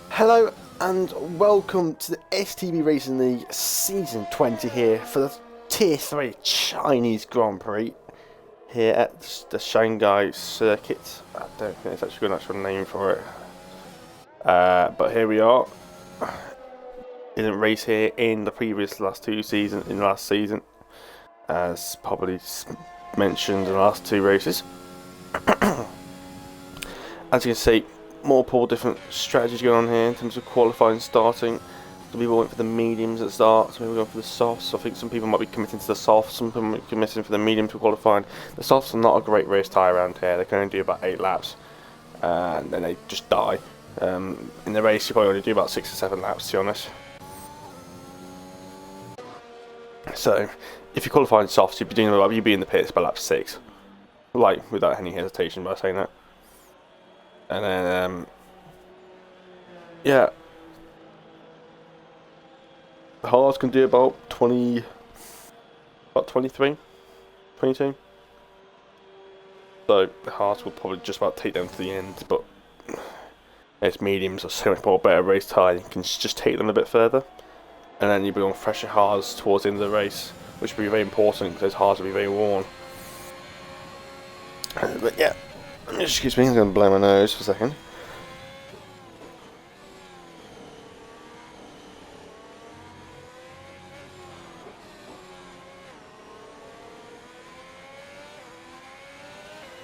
Hello and welcome to the STB Racing League Season 20 here for the Tier 3 Chinese Grand Prix here at the Shanghai Circuit. I don't think it's actually got an actual name for it. But here we are. Didn't race here in the last season, as probably mentioned in the last two races. As you can see, multiple different strategies going on here in terms of qualifying and starting. Some people went for the mediums at the start, some people going for the softs. I think some people might be committing to the softs, some people might be committing for the mediums for qualifying. The softs are not a great race tie around here. They can only do about 8 laps and then they just die. In the race you probably only do about 6 or 7 laps, to be honest. So if you're qualifying softs, you'd be in the pits by lap 6, like without any hesitation by saying that. And then yeah, the hards can do about 23, 22. So the hards will probably just about take them to the end, but those mediums are so much more better race tie. You can just take them a bit further, and then you'll be on fresher hards towards the end of the race, which will be very important because those hards will be very worn. But yeah, excuse me, I'm going to blow my nose for a second.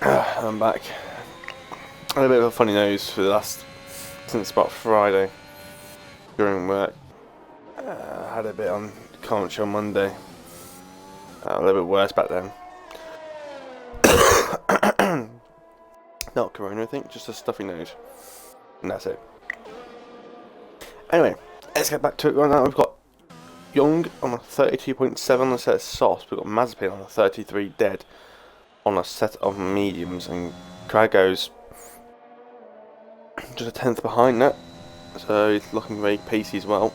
I'm back. I had a bit of a funny nose since about Friday during work. I had a bit on commentary on Monday. A little bit worse back then. Not corona, I think, just a stuffy nose. And that's it. Anyway, let's get back to it right now. We've got Young on a 32.7 on a set of softs. We've got Mazepin on a 33 dead on a set of mediums. And Krago's just a 10th behind that. So he's looking very pacey as well.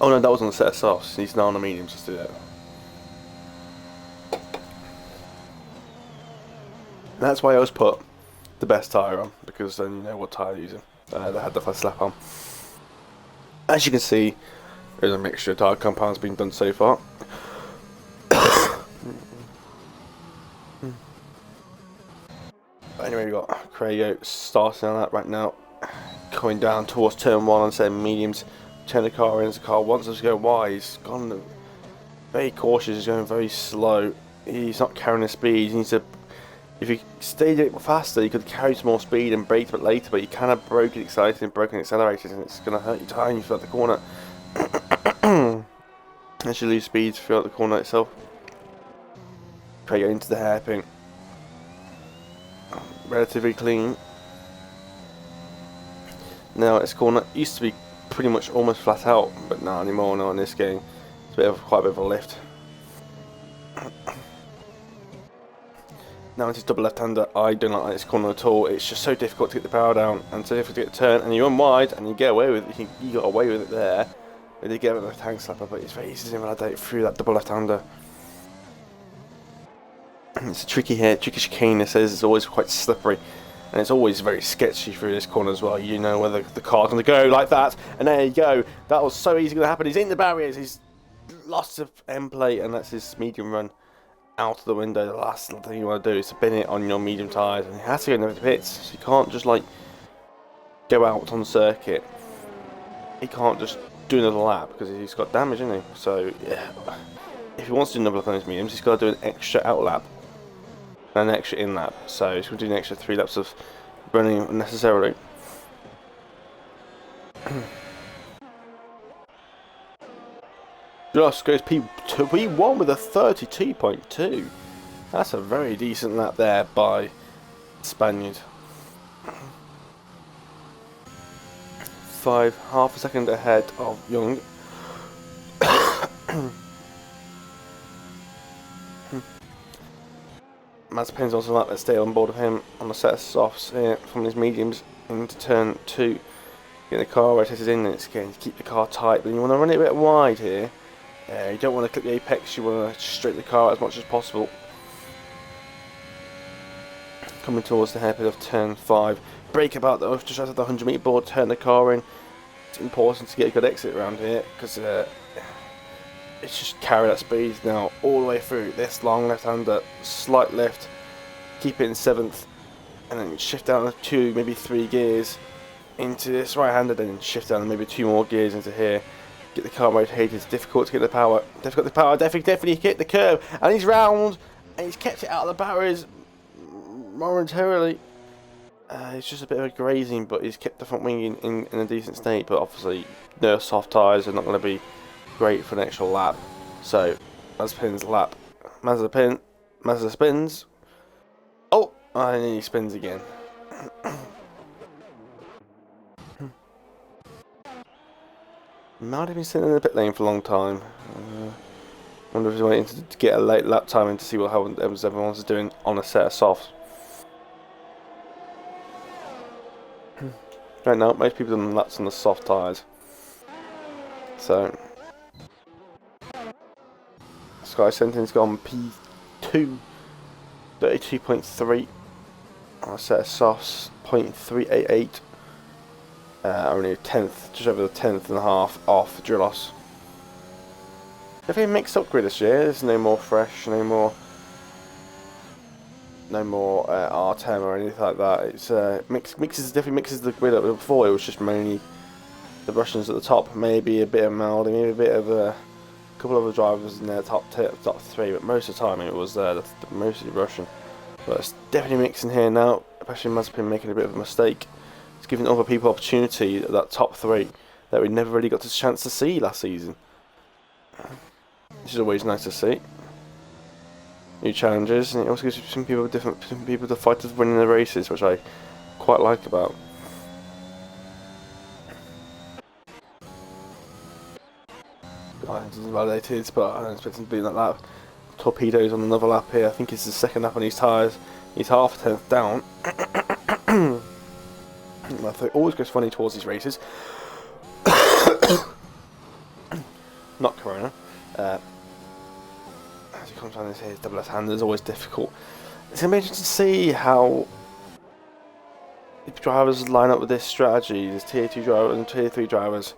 Oh no, that was on the set of softs. He's now on the mediums. Let's do that. That's why I always put the best tyre on, because then you know what tyre you're using. They had the first slap on. As you can see, there's a mixture of tyre compounds being done so far. Anyway, we've got Craig starting on that right now, coming down towards turn 1 and saying mediums. Turn the car in, as the car wants us to go wide. He's gone very cautious, he's going very slow. He's not carrying the speed. He needs to. If he stayed a bit faster, he could carry some more speed and brake a bit later, but you kind of broke it excited and broken accelerators, and it's going to hurt your tyre when you throughout the corner. As you lose speed throughout the corner itself. Try to get into the hairpin. Relatively clean. Now this corner used to be pretty much almost flat out, but not anymore. Not in this game. It's quite a bit of a lift. Now it's double left-hander. I don't like this corner at all. It's just so difficult to get the power down and so difficult to get a turn. And you run wide and you get away with it. You got away with it there. They did get a tank slapper, but it's very easy to invalidate through that double left-hander. It's a tricky here, tricky chicane. This is. It's always quite slippery, and it's always very sketchy through this corner as well. You know whether the car's going to go like that, and there you go. That was so easy going to happen. He's in the barriers. He's lost the end plate, and that's his medium run out of the window. The last thing you want to do is spin it on your medium tyres, and he has to go into the pits. So you can't just like go out on the circuit. He can't just do another lap because he's got damage, isn't he? So yeah, if he wants to do another lap on his mediums, he's got to do an extra out lap and an extra in lap. So he's going to do an extra 3 laps of running unnecessarily. Just goes P1 with a 32.2. That's a very decent lap there by the Spaniard. Half a second ahead of Young. Mazepin's also like to stay on board of him on a set of softs here from his mediums into turn 2. Get the car rotated in, and it's again to keep the car tight, but you want to run it a bit wide here You don't want to clip the apex, you want to straighten the car out as much as possible. Coming towards the hairpin of turn 5. Brake about though, just out of the 100 metre board, turn the car in. It's important to get a good exit around here because it's just carry that speed now all the way through. This long left-hander, slight lift, keep it in 7th, and then shift down 2, maybe 3 gears into this right-hander, then shift down maybe 2 more gears into here. Get the car rotated. It's difficult to get the power. Definitely hit the curb, and he's round, and he's kept it out of the barriers momentarily. It's just a bit of a grazing, but he's kept the front wing in a decent state. But obviously, no soft tyres are not going to be great for an extra lap. So, Mazepin's lap. Mazda spins. Oh, and then he spins again. Might have been sitting in the pit lane for a long time. Wonder if he's waiting to get a late lap time in to see how everyone's doing on a set of softs. Right now, most people are doing laps on the soft tyres. So, Sky Sentinel's gone P2, 32.3 on a set of softs, 0.388. Only a tenth, just over the 10th and a half off Drillos. Definitely a mixed up grid this year. There's no more fresh, no more R10 or anything like that. It's definitely mixes the grid up. Before it was just mainly the Russians at the top, maybe a bit of Maldi, maybe a bit of a couple of the drivers in their top 3, but most of the time it was mostly Russian. But it's definitely mixing here now, especially Mazepin making a bit of a mistake. It's giving other people opportunity at that top 3 that we never really got the chance to see last season. Which is always nice to see. New challenges, and it also gives some people to fight to winning the races, which I quite like about. It's validated, but I don't expect him to do that lap. Torpedoes on another lap here. I think it's the second lap on these tyres. He's half a tenth down. I think always goes funny towards these races. Not Corona. As he comes down this here, double left-hander is always difficult. It's going to be interesting to see how the drivers line up with this strategy. There's tier 2 drivers and tier 3 drivers,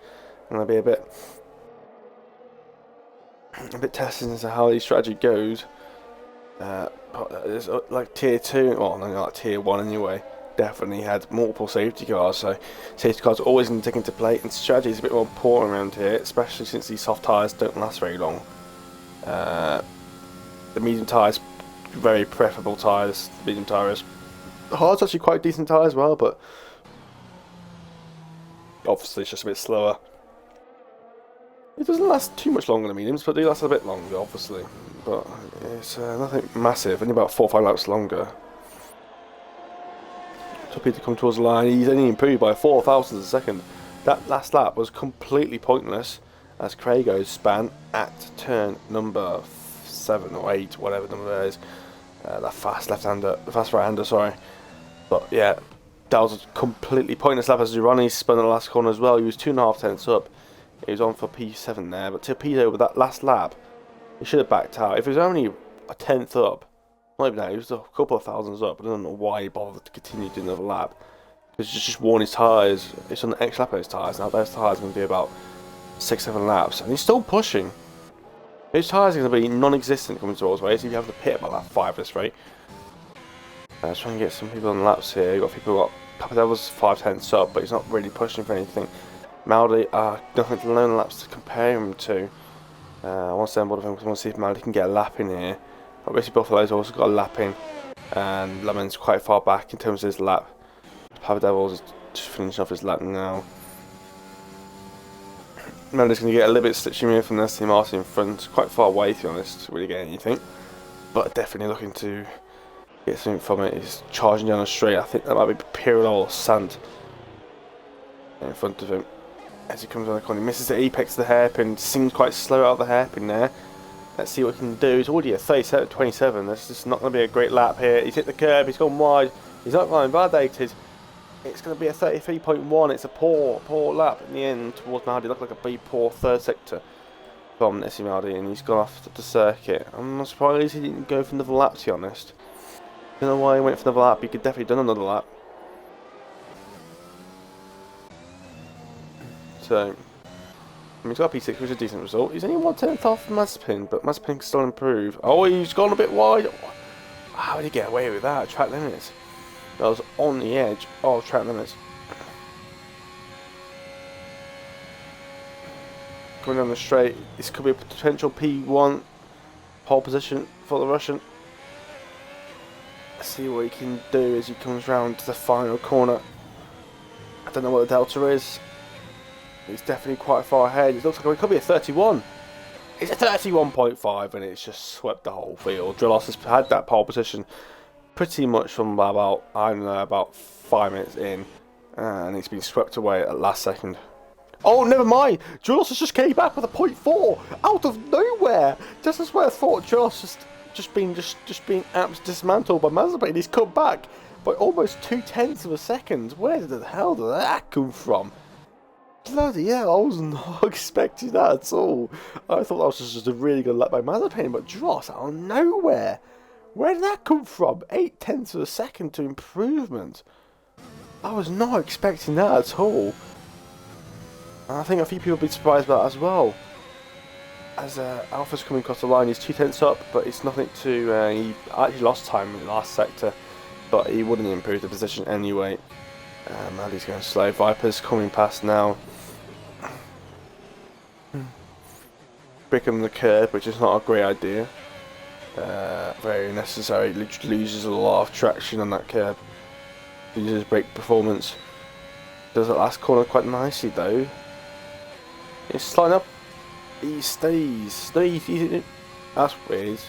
and they'll be a bit tested as to how the strategy goes. There's like tier 2, well, no, like tier 1 anyway. Definitely had multiple safety cars, so safety cars are always going to take into play, and strategy is a bit more important around here, especially since these soft tyres don't last very long. The medium tyres, very preferable tyres. Medium tyres, the hard's actually quite decent tyre as well, but obviously it's just a bit slower. It doesn't last too much longer than mediums, but they last a bit longer, obviously. But it's nothing massive, only about 4 or 5 laps longer. Torpedo come towards the line. He's only improved by 4 thousandths of a second. That last lap was completely pointless as Craigo's span at turn number 7 or 8, whatever number it is. That fast left-hander, fast right-hander, sorry. But yeah, that was a completely pointless lap as Durrani spun in the last corner as well. He was 2.5 tenths up. He was on for P7 there, but Torpedo with that last lap, he should have backed out. If it was only a tenth up, not even that, he was a couple of thousands up. I don't know why he bothered to continue doing another lap. Because he's just worn his tyres. It's on the extra lap of his tyres. Now those tyres are going to be about 6-7 laps, and he's still pushing. His tyres are going to be non-existent coming towards race. If you have to pit about lap 5 this rate. Trying to get some people on laps here. You've got people who got Papa Devil's 5 tenths up, but he's not really pushing for anything. Maldi, nothing to learn laps to compare him to. I want to stay on board with him because I want to see if Maldi can get a lap in here. Obviously both of those also got a lap in, and Lemon's quite far back in terms of his lap. Papa Devil's is just finishing off his lap now. Maldi's going to get a little bit stitching here from Aston Martin in front, quite far away to be honest, to really get anything. But definitely looking to get something from it. He's charging down the straight. I think that might be Pirlo or Sant in front of him. As he comes around the corner, he misses the apex of the hairpin, seems quite slow out of the hairpin there. Let's see what he can do. He's already at 37.27. That's just not going to be a great lap here. He's hit the curb, he's gone wide, he's not going validated. It's going to be a 33.1. It's a poor lap in the end towards Maldi. Looked like a pretty poor third sector. from Nessie and he's gone off the circuit. I'm not surprised he didn't go for another lap, to be honest. Don't know why he went for another lap. He could definitely have done another lap. So, I mean, he's got a P6, which is a decent result. He's only 1/10 off Mazepin, but Mazepin can still improve. Oh, he's gone a bit wide. How did he get away with that? Track limits. That was on the edge of track limits. Coming down the straight, this could be a potential P1 pole position for the Russian. Let's see what he can do as he comes round to the final corner. I don't know what the delta is. He's definitely quite far ahead. It looks like it could be a 31. It's a 31.5 and it's just swept the whole field. Drillos has had that pole position pretty much from about, I don't know, about 5 minutes in. And it's been swept away at the last second. Oh, never mind. Drillos has just came back with a 0.4 out of nowhere. Just as where I thought Drillos just been absolutely dismantled by Mazepin. He's come back by almost 0.2 of a second. Where the hell did that come from? Bloody hell, I was not expecting that at all. I thought that was just a really good lap by Mazepin, but Drillos out of nowhere. Where did that come from? 0.8 of a second to improvement. I was not expecting that at all. And I think a few people will be surprised about that as well. As Alpha's coming across the line, he's 0.2 up, but it's nothing to... he actually lost time in the last sector, but he wouldn't improve the position anyway. Andy's going slow. Viper's coming past now. Brickham the curb, which is not a great idea. Very necessary. Literally loses a lot of traction on that curb. Loses brake performance. Does that last corner quite nicely though. He's sliding up. He stays. That's weird.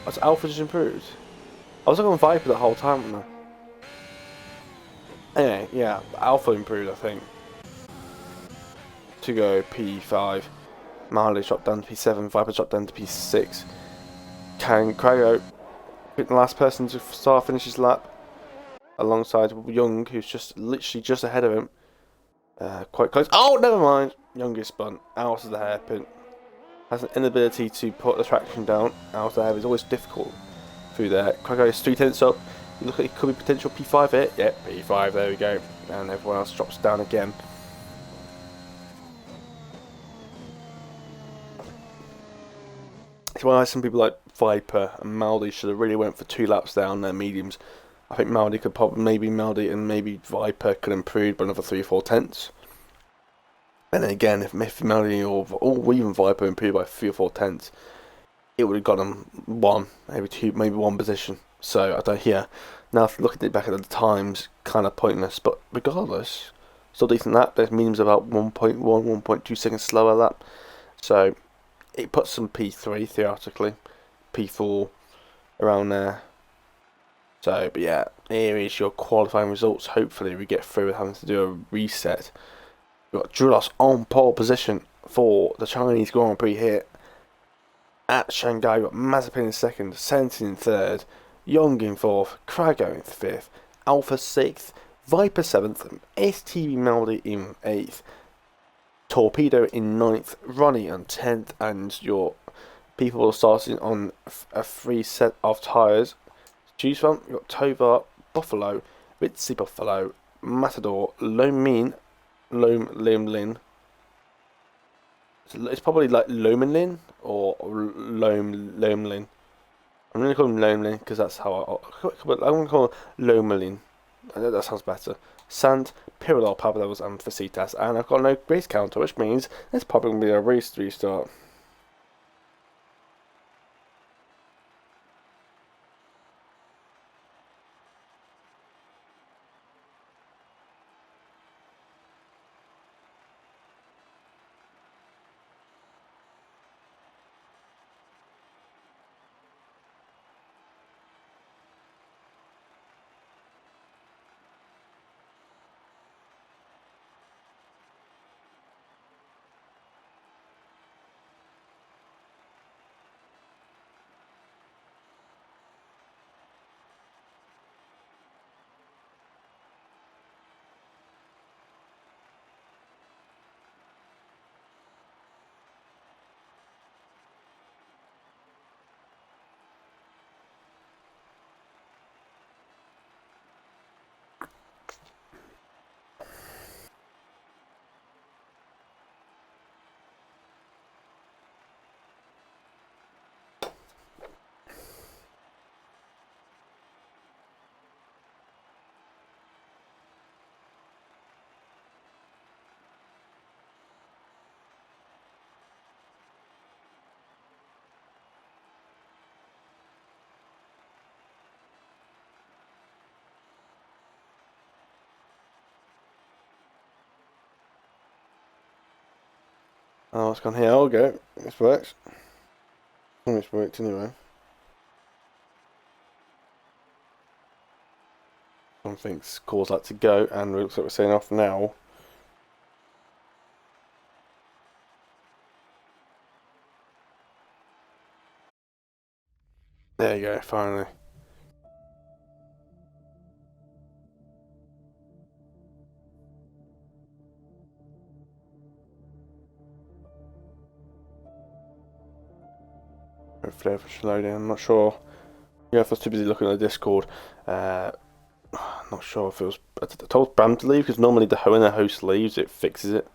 That's Alpha just improved. I was looking on Viper the whole time, wasn't I? Anyway, yeah, Alpha improved, I think. To go P5. Marley dropped down to P7. Viper dropped down to P6. Can Crago be the last person to finish his lap? Alongside Young, who's just literally just ahead of him. Quite close. Oh, never mind. Young is spun out of the hairpin. Has an inability to put the traction down. Out of the hair is always difficult through there. Crago is 0.3 up. You look like it could be potential P5 here. Yep, P5, there we go. And everyone else drops down again. It's why some people like Viper and Maldi should have really went for 2 laps down their mediums. I think Maldi could probably, maybe Viper could improve by another 3-4 And then again, if Maldi or even Viper improved by 3 or 4 tenths, it would have got them 1, maybe 2, maybe 1 position. So I don't. Yeah, now looking at it back at the times, kind of pointless. But regardless, still decent lap. There's mediums about 1.1, 1.2 seconds slower lap. So it puts some P3 theoretically, P4 around there. So, but yeah, here is your qualifying results. Hopefully we get through with having to do a reset. We've got Drillos on pole position for the Chinese Grand Prix here at Shanghai. We've got Mazepin in second, Sentin in third, Young in fourth, Crago in fifth, Alpha sixth, Viper seventh, STB Maldi in eighth, Torpedo in ninth, Ronnie on 10th, and your people are starting on a free set of tyres. Choose from. You've got Tovar, Buffalo, Ritzy Buffalo, Matador, Lin. It's probably like Lomelin or Lomelin. I'm going to call him Lomelin because that's how I'm going to call him Lomelin. That sounds better. Sant, Pirello, Pablos, and Facitas. And I've got no race counter, which means it's probably going to be a race restart. Oh, what's gone here? I'll go. This works. It's worked anyway. Something's caused that to go, and it looks like we're saying off now. There you go, finally. Hopefully everything should load in. I'm not sure. Yeah, if I was too busy looking at the Discord. Not sure if it was. I told Bram to leave because normally when the host leaves, it fixes it.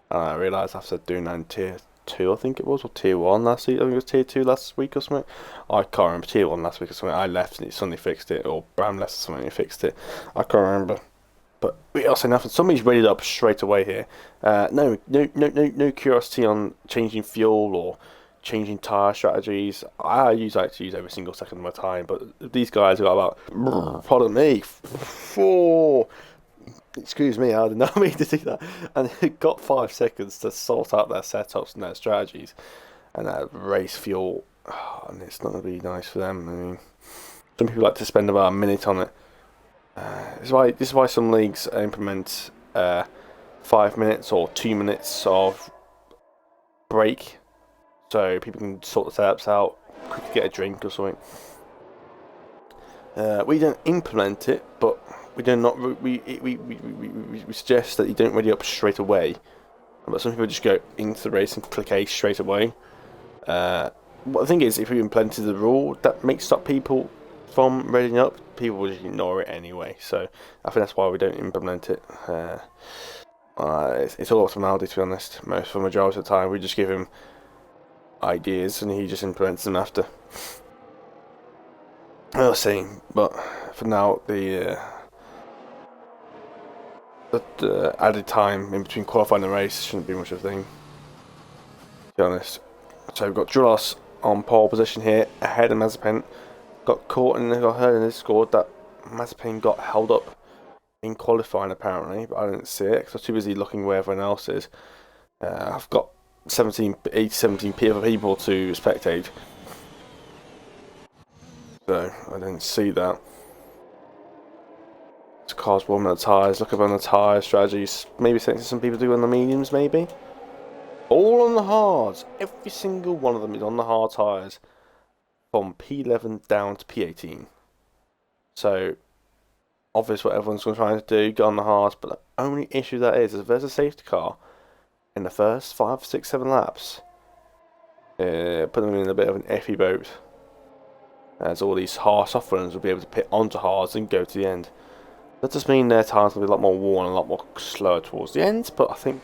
And I realised after doing that in tier 2, I think it was, or tier 1 last week. I think it was tier 2 last week or something. I can't remember. Tier 1 last week or something. I left and it suddenly fixed it, or Bram left or something and it fixed it. I can't remember. But we also nothing. Somebody's readied up straight away here. No curiosity on changing fuel or changing tyre strategies. I like to use every single second of my time, but these guys have got about, pardon me, 4. Excuse me, I did not mean to do that. And it got 5 seconds to sort out their setups and their strategies and race fuel. And it's not going to be nice for them. I mean, some people like to spend about a minute on it. This is why some leagues implement 5 minutes or 2 minutes of break, so people can sort the setups out, quickly get a drink or something. We don't implement it, but we suggest that you don't ready up straight away. But some people just go into the race and click A straight away. What the thing is, if we implemented the rule, that may stop people from readying up. People will just ignore it anyway. So I think that's why we don't implement it. It's all optionality, to be honest. For the majority of the time, we just give him ideas and he just implements them after. We'll see, but for now, the added time in between qualifying and the race shouldn't be much of a thing, to be honest. So we've got Drulos on pole position here, ahead of Mazepin. Got caught and I heard in this score that Mazepin got held up in qualifying apparently, but I didn't see it because I was too busy looking where everyone else is. I've got 17 people to spectate, so I didn't see that. It's cars warming the tyres, look up on the tyre strategies, maybe some people do on the mediums, maybe. All on the hards, every single one of them is on the hard tyres. From P11 down to P18. So, obvious what everyone's going to try to do, get on the hards, but the only issue that is if there's a safety car in the first 5, 6, 7 laps, put them in a bit of an iffy boat, as all these hard soft runners will be able to pit onto hards and go to the end. That does mean their tyres will be a lot more worn and a lot more slower towards the end, but I think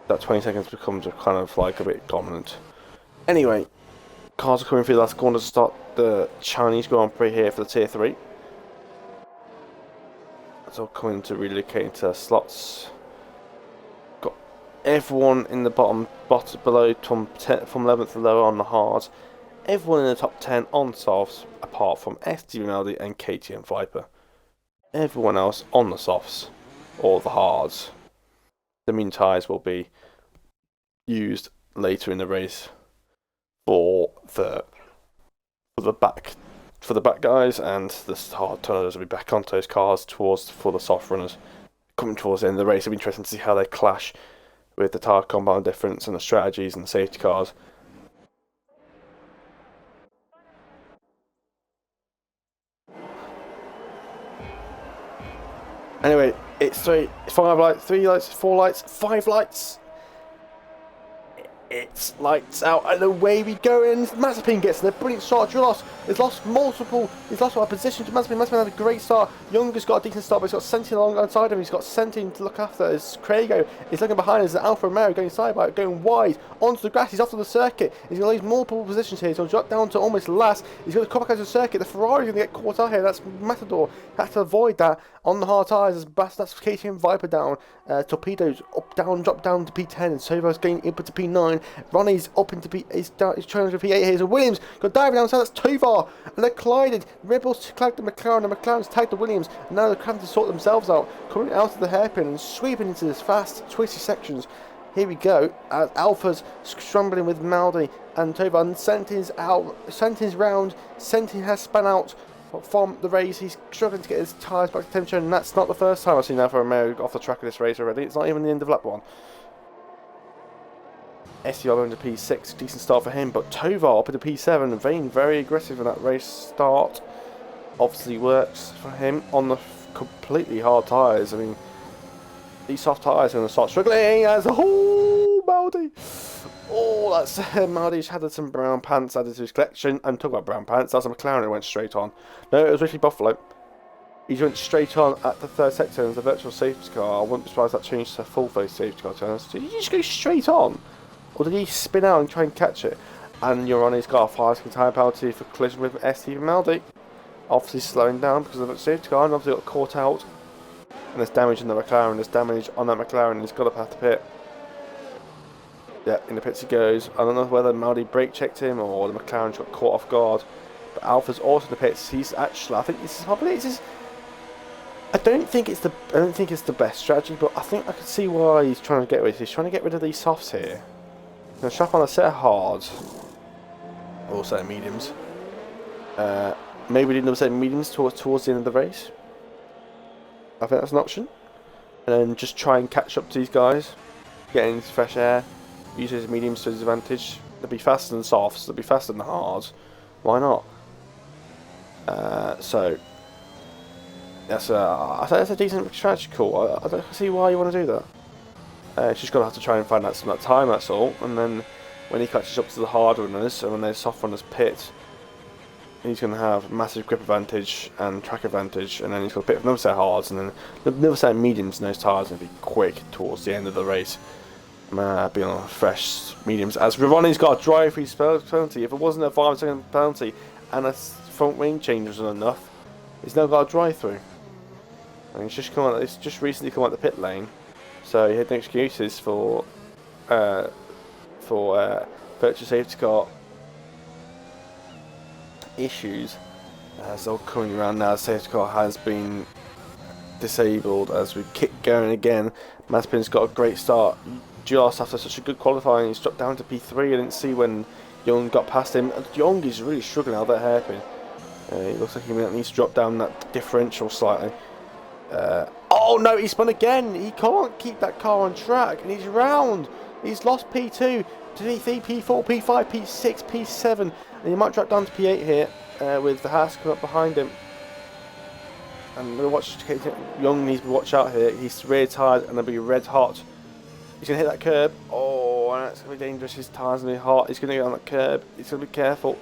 that 20 seconds becomes a kind of like a bit dominant. Anyway, cars are coming through the last corner to start the Chinese Grand Prix here for the Tier 3. It's all coming to relocate into their slots. Got everyone in the bottom below from 11th to lower on the hards. Everyone in the top 10 on softs, apart from STB Melody and KTM Viper. Everyone else on the softs or the hards. The mean tyres will be used later in the race for the back guys, and the hard turners will be back onto those cars for the soft runners coming towards the end of the race. It'll be interesting to see how they clash with the tyre compound difference and the strategies and the safety cars. Anyway, it's 4 lights, 5 lights. It's lights out and away we go, and Mazepin gets there. Brilliant start. Drulos has lost a position to Mazepin. Mazepin had a great start. Young has got a decent start, but he's got Sentin alongside him. He's got Sentin to look after. As Craigo is looking behind us. Alfa Romeo going sidebar, going wide onto the grass. He's off to the circuit. He's going to lose multiple positions here. He's going to drop down to almost last. He's going to come back out to the circuit. The Ferrari's going to get caught out here. That's Matador. Has to avoid that on the hard tyres. That's KTM Viper down. Torpedoes up, down, drop down to P10, and Sovo's going up into P9. Ronnie's up into He's trying to P8 here. So Williams got diving down, so that's Tovar, and they're collided. Red Bull's tagged the McLaren, and McLaren's tagged the Williams, and now they're trying to sort themselves out, coming out of the hairpin and sweeping into this fast, twisty sections. Here we go. Alpha's scrambling with Maldi and Tovar. And Sentin's out. Sentin's round. Sentin has spun out from the race. He's struggling to get his tyres back to temperature, and that's not the first time I've seen Alfa Romeo off the track of this race already. It's not even the end of lap 1. STB going to P6, decent start for him, but Tovar up into P7, Vane very aggressive in that race start. Obviously works for him on the completely hard tyres. I mean, these soft tyres are going to start struggling as a whole. Maldi. Oh, that's Maldi's had some brown pants added to his collection. And talk about brown pants, that's a McLaren who went straight on. No, it was Ricky Buffalo. He went straight on at the third sector as a virtual safety car. I wouldn't be surprised if that changed to a full face safety car turns. Did he just go straight on? Or did he spin out and try and catch it? And you're on his car, 5-second tyre penalty for collision with STB Maldi. Obviously slowing down because of the safety car, and obviously got caught out. And there's damage in the McLaren, there's damage on that McLaren, he's got to path to pit. Yeah, in the pits he goes. I don't know whether Maldi brake checked him or the McLaren got caught off guard. But Alpha's also in the pits. He's actually, I think this is probably, I don't think it's the best strategy, but I think I can see why he's trying to get rid of. He's trying to get rid of these softs here. He's going to shop on a set of hards, or a set of mediums. Maybe didn't have a set of mediums towards the end of the race. I think that's an option. And then just try and catch up to these guys, get into fresh air, use his mediums to his advantage. They'll be faster than softs, they'll be faster than hards. Why not? So that's a decent strategy call. I don't see why you want to do that. It's just going to have to try and find out some of that time, that's all. And then when he catches up to the hard runners and when their soft runners pit, he's going to have massive grip advantage and track advantage, and then he's got to pick up another set of hards, and then another set of mediums, and those tyres are going to be quick towards the end of the race. Be on fresh mediums. As Ronnie's got a drive-free penalty. If it wasn't a 5-second penalty and a front wing change wasn't enough, he's now got a drive-through. And he's just recently come out the pit lane, so he had no excuses for virtual safety car issues. As they're coming around now, the safety car has been disabled as we kick going again. Mazepin's got a great start. Just after such a good qualifying, he's dropped down to P3. I didn't see when Young got past him. Young is really struggling out that hairpin. It looks like he needs to drop down that differential slightly. Oh no, he spun again. He can't keep that car on track, and he's round. He's lost P2 to P3, P4, P5, P6, P7, and he might drop down to P8 here with the Haas coming up behind him. And we'll watch. Young needs to watch out here. He's rear tired and they'll be red hot. He's going to hit that curb. Oh, and that's going to be dangerous. His tyres are going to be hot. He's going to get on that curb. He's going to be careful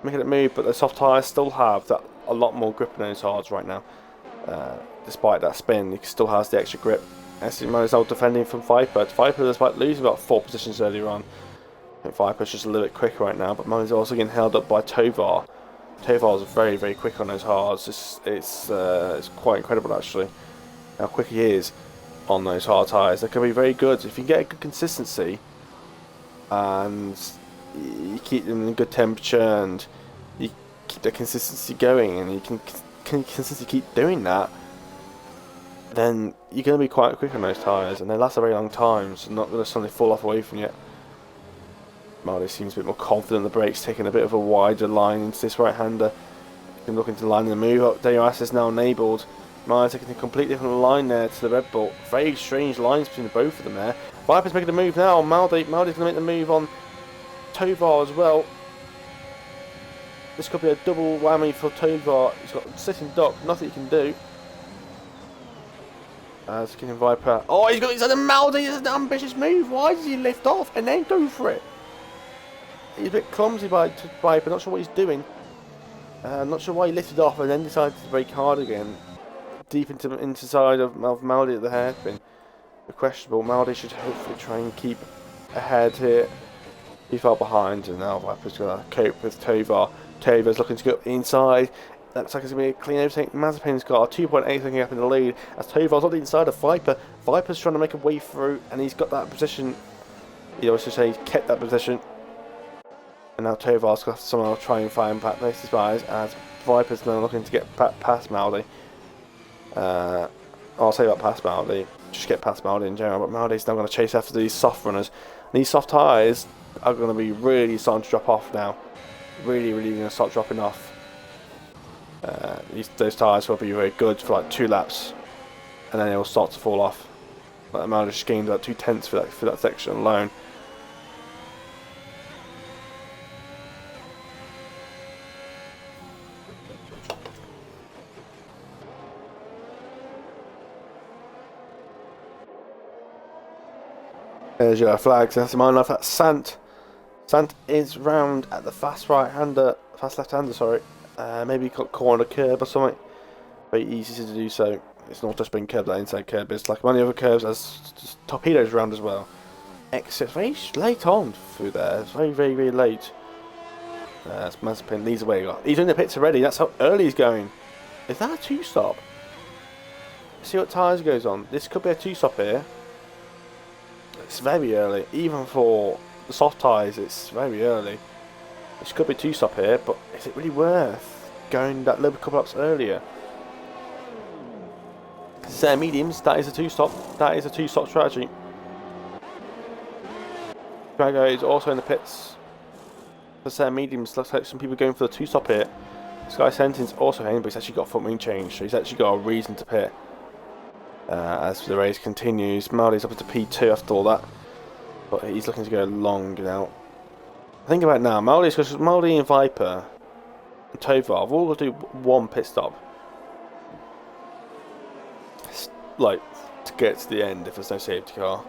making it move, but the soft tyres still have that a lot more grip in those hards right now. Despite that spin, he still has the extra grip. STB is out defending from Viper. Viper, despite losing about 4 positions earlier on, I think Viper's just a little bit quicker right now, but Mo's also getting held up by Tovar. Tovar's very, very quick on those hards. It's quite incredible actually how quick he is on those hard tyres. They can be very good if you get a good consistency and you keep them in good temperature and you keep the consistency going, and you can consistently keep doing that, then you're going to be quite quick on those tyres, and they last a very long time, so not going to suddenly fall off away from you. Maldi seems a bit more confident in the brakes, taking a bit of a wider line into this right-hander. You can look into the line in the move up. DRS is now enabled. Maldi taking a completely different line there to the Red Bull. Very strange lines between the both of them there. Viper's making the move now. Maldi's going to make the move on Tovar as well. This could be a double whammy for Tovar. He's got sitting duck, nothing he can do. Getting Viper. Oh, he's got a Maldi. It's an ambitious move. Why does he lift off and then go for it? He's a bit clumsy by Viper. Not sure what he's doing. Not sure why he lifted off and then decided to brake hard again. Deep into side of Maldi at the hairpin. Questionable. Maldi should hopefully try and keep ahead here. He fell behind, and now Viper's going to cope with Tovar. Tovar's looking to go inside. Looks like it's going to be a clean everything. Mazepin's got a 2.8 second gap in the lead as Tovar's on the inside of Viper. Viper's trying to make a way through, and he's got that position. He always say he's kept that position. And now Tovar's got to somehow try and find back places guys as Viper's now looking to get past Maldi. I'll say about past Maldi. just get past Maldi in general, but Maldi's now going to chase after these soft runners. And these soft tyres are going to be really starting to drop off now. Really going to start dropping off. Those tyres will be very good for like 2 laps, and then they will start to fall off. Like Maldi just gained about 2/10 for that section alone. There's your flags. That's mind enough that Sant is round at the fast left-hander, sorry. Maybe got caught on a curb or something. Very easy to do so. It's not just been curb, that inside curb. It's like many other curves as torpedoes around as well. Exit very late on through there. It's very late. That's Mazepin leads away. He's in the pits already. That's how early he's going. Is that a 2-stop? See what tyres goes on. This could be a 2-stop here. It's very early, even for the soft tyres. It's very early. This could be 2-stop here, but is it really worth going that little couple ups earlier? Mediums, that is a 2-stop. That is a 2-stop strategy. Drago is also in the pits. For mediums, looks like some people going for the 2-stop here. Sky Sentin's also in, but he's actually got a front wing change, so he's actually got a reason to pit. As the race continues, Maldi's up to P2 after all that, but he's looking to go long now. Think about it now, Maldi and Viper and Tovar have all got to do 1 pit stop, like to get to the end if there's no safety car.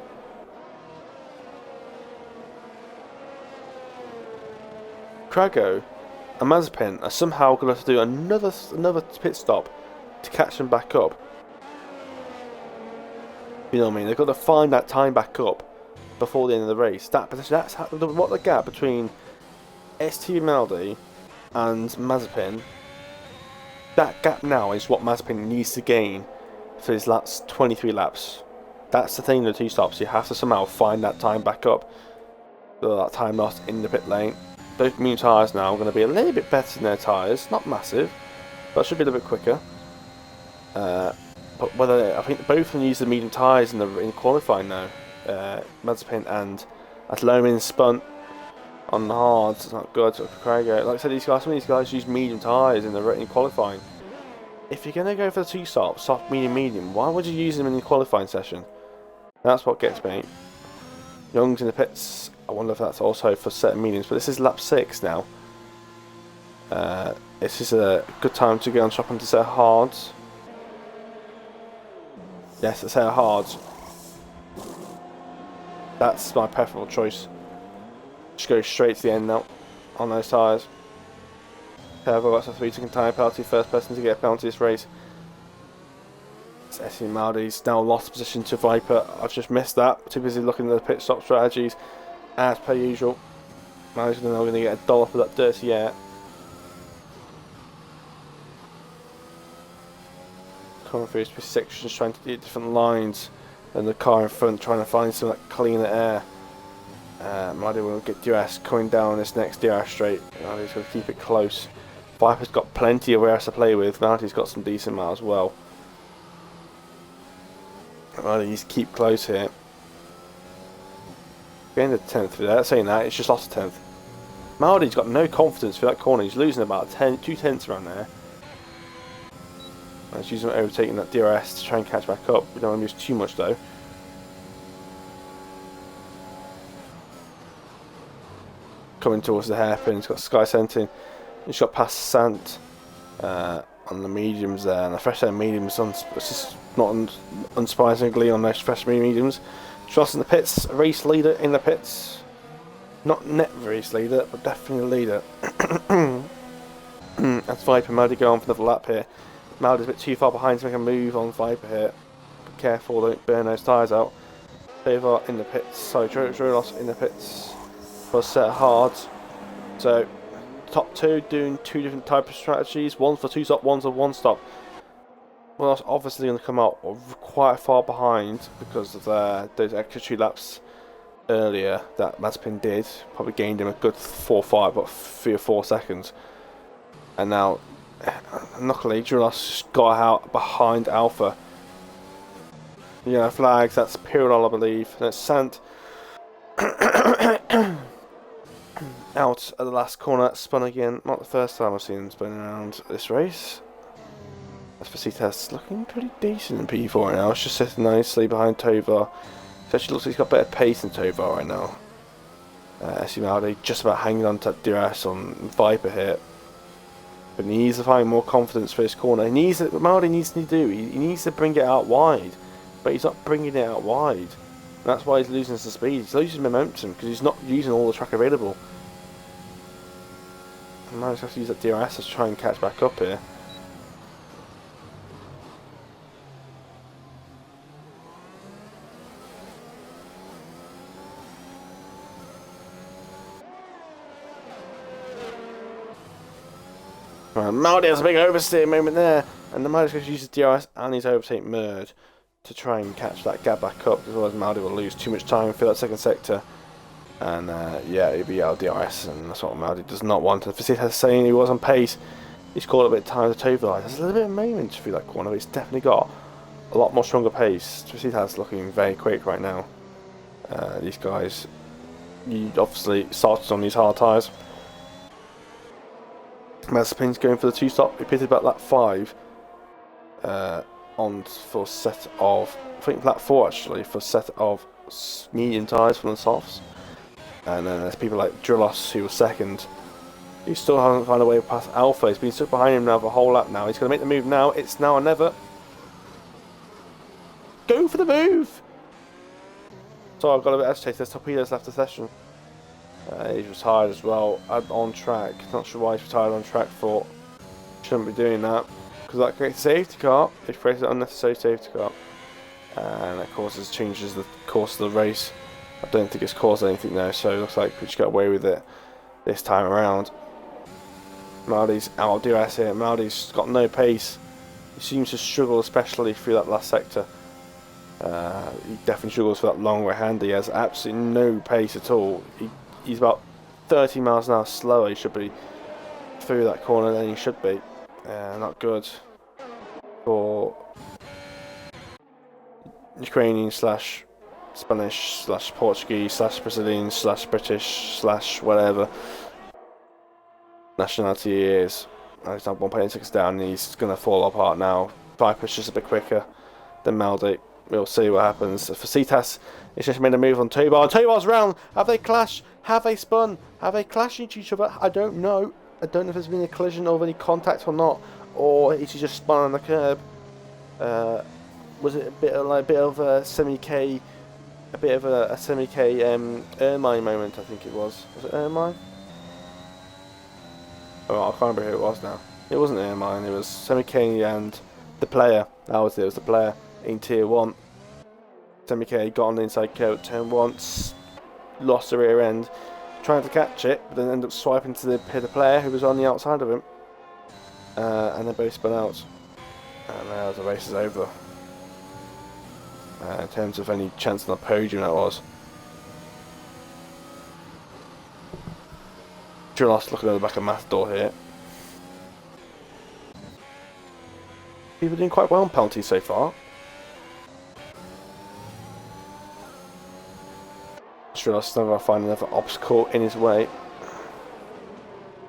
Krago and Mazepin are somehow going to do another pit stop to catch them back up. You know what I mean? They've got to find that time back up before the end of the race. That's what the gap between STB Maldi and Mazepin. That gap now is what Mazepin needs to gain for his last 23 laps. That's the thing with the 2 stops. You have to somehow find that time back up. So that time lost in the pit lane. Those medium tyres now are going to be a little bit better than their tyres. Not massive, but should be a little bit quicker. But whether I think both of them use the medium tyres in qualifying now. Mazepin and Atlomin spun on the hards. It's not good. Like I said, some of these guys use medium tyres in qualifying. If you're going to go for the 2 stops, soft, medium, why would you use them in the qualifying session? That's what gets me. Young's in the pits. I wonder if that's also for certain mediums, but this is lap 6 now. This is a good time to go and shop onto set of hards. Yes, a set of hards. That's my preferable choice. Just go straight to the end now on those tyres. However, that's a 3-second time penalty. First person to get a penalty this race. SE Maldi's now lost position to Viper. I've just missed that. Too busy looking at the pit stop strategies as per usual. Maldi's now going to get a dollop of that dirty air. Coming through his sections, trying to do different lines, and the car in front trying to find some like cleaner air. Maldi will get DRS coming down this next DRS straight. Maldi's going to keep it close. Viper's got plenty of air to play with. Maldi's got some decent miles as well. Maldi's keep close here. Getting the 10th through there. Saying that, it's just lost a 10th. Maldi's got no confidence for that corner. He's losing about 2/10 around there. He's using overtaking that DRS to try and catch back up. We don't want to lose too much though. Coming towards the hairpin, he's got Sky Sentin. He's got past Sant on the mediums there, and the fresh air mediums. It's just not unsurprisingly on those fresh mediums. Tross in the pits, race leader in the pits. Not net race leader, but definitely a leader. That's Viper Maldi go on for another lap here. Maldi's a bit too far behind to make a move on Viper here. Be careful, don't burn those tyres out. Tovar in the pits, sorry, Drolos in the pits for a set of hards. So, top 2 doing 2 different types of strategies. One's for 2 stop, one's for 1 stop. Well, that's obviously going to come out quite far behind because of those extra 2 laps earlier that Mazepin did. Probably gained him a good 4 or 5, but 3 or 4 seconds. And now, luckily, Drolos got out behind Alpha. Yeah, flags. That's Pirlo, I believe. That's Sant out at the last corner, spun again. Not the first time I've seen him spinning around this race. As for Citas, looking pretty decent in P4 now. It's just sitting nicely behind Tovar. It actually looks like he's got better pace than Tovar right now. Maldi just about hanging on to that DRS on Viper here. But he needs to find more confidence for his corner. What Maldi needs to do, he needs to bring it out wide. But he's not bringing it out wide. And that's why he's losing some speed. He's losing momentum because he's not using all the track available. He might have to use that DRS to try and catch back up here. Maldi has a big oversteer moment there, and the Maldi's going to use his DRS and his overtake merge to try and catch that gap back up, because otherwise Maldi will lose too much time for that second sector. And yeah, he'll be out of DRS, and that's what Maldi does not want. And Facit has saying he was on pace. He's caught a bit of time to Tovar. There's a little bit of moment through that corner, but he's definitely got a lot more stronger pace. Facit has looking very quick right now. These guys, he obviously started on these hard tyres. Mazepin's going for the 2-stop. He pitted about lap 5 on for set of, I think lap 4 actually, for a set of medium tyres for the softs. And then there's people like Drillos, who was second. He still hasn't found a way past Alpha. He's been stuck behind him now for a whole lap now. He's going to make the move now. It's now or never. Go for the move! So I've got a bit agitated. There's Torpedoes left the session. He's retired as well on track. Not sure why he's retired on track for. Shouldn't be doing that because that creates a safety car. It creates an unnecessary safety car, and that changes the course of the race. I don't think it's caused anything there, so it looks like we just got away with it this time around. Maldi's out of DRS here. Maldi's got no pace. He seems to struggle, especially through that last sector. He definitely struggles for that long right hand. He has absolutely no pace at all. He's about 30 miles an hour slower. He should be through that corner than he should be. Not good for Ukrainian slash Spanish slash Portuguese slash Brazilian slash British slash whatever nationality he is. He's now 1.86 down and he's going to fall apart now. Viper's just a bit quicker than Maldi. We'll see what happens. For Citas, it's just made a move on Tovar. Tovar's round. Have they clashed? Have they spun? Have they clashed into each other? I don't know. I don't know if there's been a collision or any contact or not, or is he just spun on the curb? Was it a bit of a semi-K, Ermine moment? I think it was. Was it Ermine? Oh, I can't remember who it was now. It wasn't Ermine. It was semi-K and the player. That was it. It was the player in Tier 1. Semi-K got on the inside curve at turn 1, lost the rear end, trying to catch it, but then ended up swiping to the player who was on the outside of him. And they both spun out. And now the race is over. In terms of any chance on the podium, that was. Drillos looking at the back of Matador here. People doing quite well on penalties so far. Drillos never find another obstacle in his way.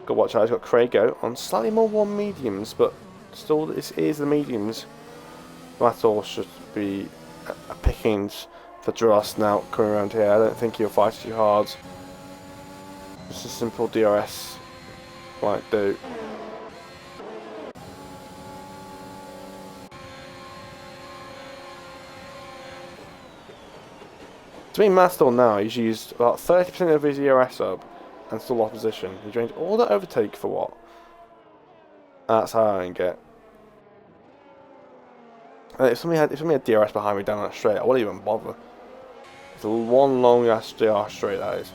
Got to watch out, he's got Craigo on slightly more warm mediums, but still this is the mediums. Matador should be a pickings for Drillos now coming around here. I don't think he'll fight too hard. Just a simple DRS might do. To me, Matador now, he's used about 30% of his ERS up and still lost position. He drained all that overtake for what? That's how I get. If somebody had DRS behind me down that straight, I wouldn't even bother. It's a one long ass DRS straight, that is.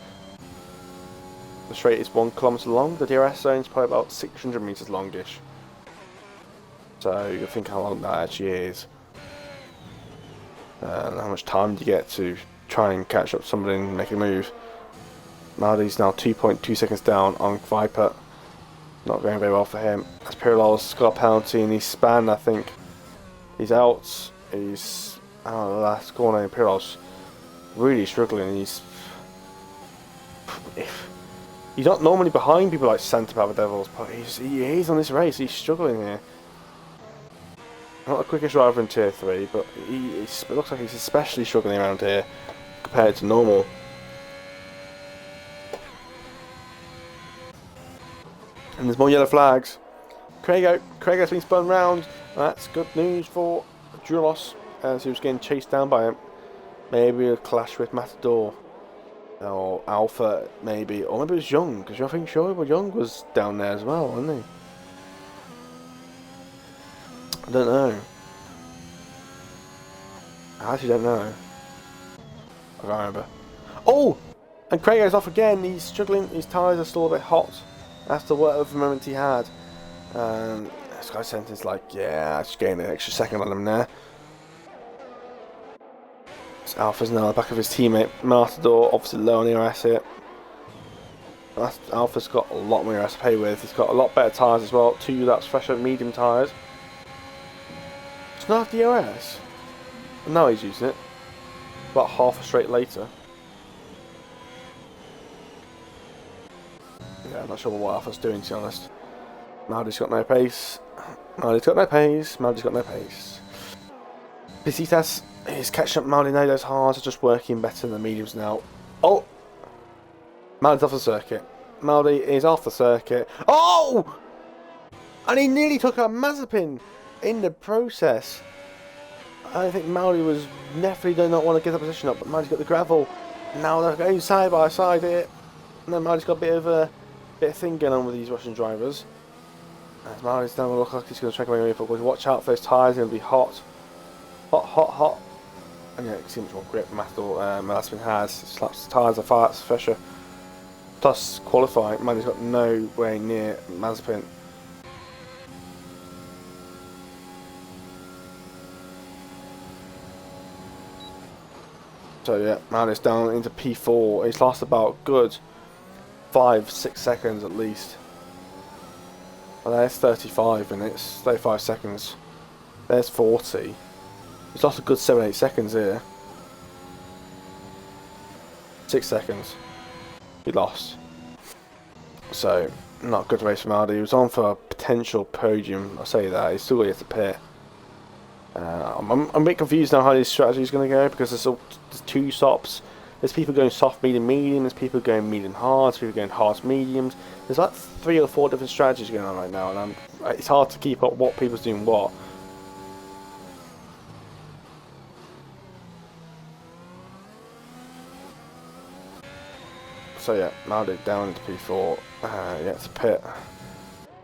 The straight is 1 kilometre long. The DRS zone is probably about 600 metres longish. So you can think how long that actually is. And how much time do you get to try and catch up somebody and make a move. Maldi's now 2.2 seconds down on Viper. Not going very well for him. As Pirlo's got a penalty and he's spanned, I think. He's out. He's out of the last corner. Imperial's really struggling. He's not normally behind people like Santa Papa Devils, but he is on this race. He's struggling here. Not the quickest driver in Tier 3, but it looks like he's especially struggling around here compared to normal. And there's more yellow flags. Craigo's been spun round. That's good news for Duros, as he was getting chased down by him. Maybe a clash with Matador. Or Alpha, maybe. Or maybe it was Young, because I think Young was down there as well, wasn't he? I don't know. I actually don't know. I can't remember. Oh! And Craigo's off again. He's struggling. His tyres are still a bit hot after whatever moment he had. Sky Center's like, yeah, just getting an extra second on him there. So Alpha's now at the back of his teammate Matador, obviously low on ERS here. Alpha's got a lot more ERS to play with. He's got a lot better tyres as well. 2 laps fresher medium tyres. It's not the ERS. Now he's using it. About half a straight later. Yeah, I'm not sure what Alpha's doing, to be honest. Maldi's got no pace. Maldi's got no pace. Maldi's got no pace. Pisitas is catching up Maldi now. Those hards are just working better than the mediums now. Oh! Maldi's off the circuit. Maldi is off the circuit. Oh! And he nearly took out Mazepin in the process. I think Maldi was definitely did not want to get that position up, but Maldi's got the gravel. Now they're going side by side here. And then Maldi's got a bit of thing going on with these Russian drivers. As Maldi's down, look like he's going to check away with it. Watch out for those tyres, they're going to be hot. Hot. And yeah, you can see much more grip Mazepin has. Slaps the tyres are far fresher. Plus qualifying, Maldi's got no way near Mazepin. So yeah, Maldi's down into P4. He's lost about good 5-6 seconds at least. Well, there's 35 minutes, 35 seconds. There's 40. He's lost a good 7-8 seconds here. 6 seconds. He lost. So, not a good race for Maldi. He was on for a potential podium. I'll say that. He's still got to get to pit. I'm a bit confused now how this strategy is going to go, because there's 2 stops. There's people going soft, medium, there's people going medium, hard, there's people going hard, mediums. There's like 3 or 4 different strategies going on right now, and it's hard to keep up what people's doing what. So yeah, Maldi down into P4, yeah, it's a pit.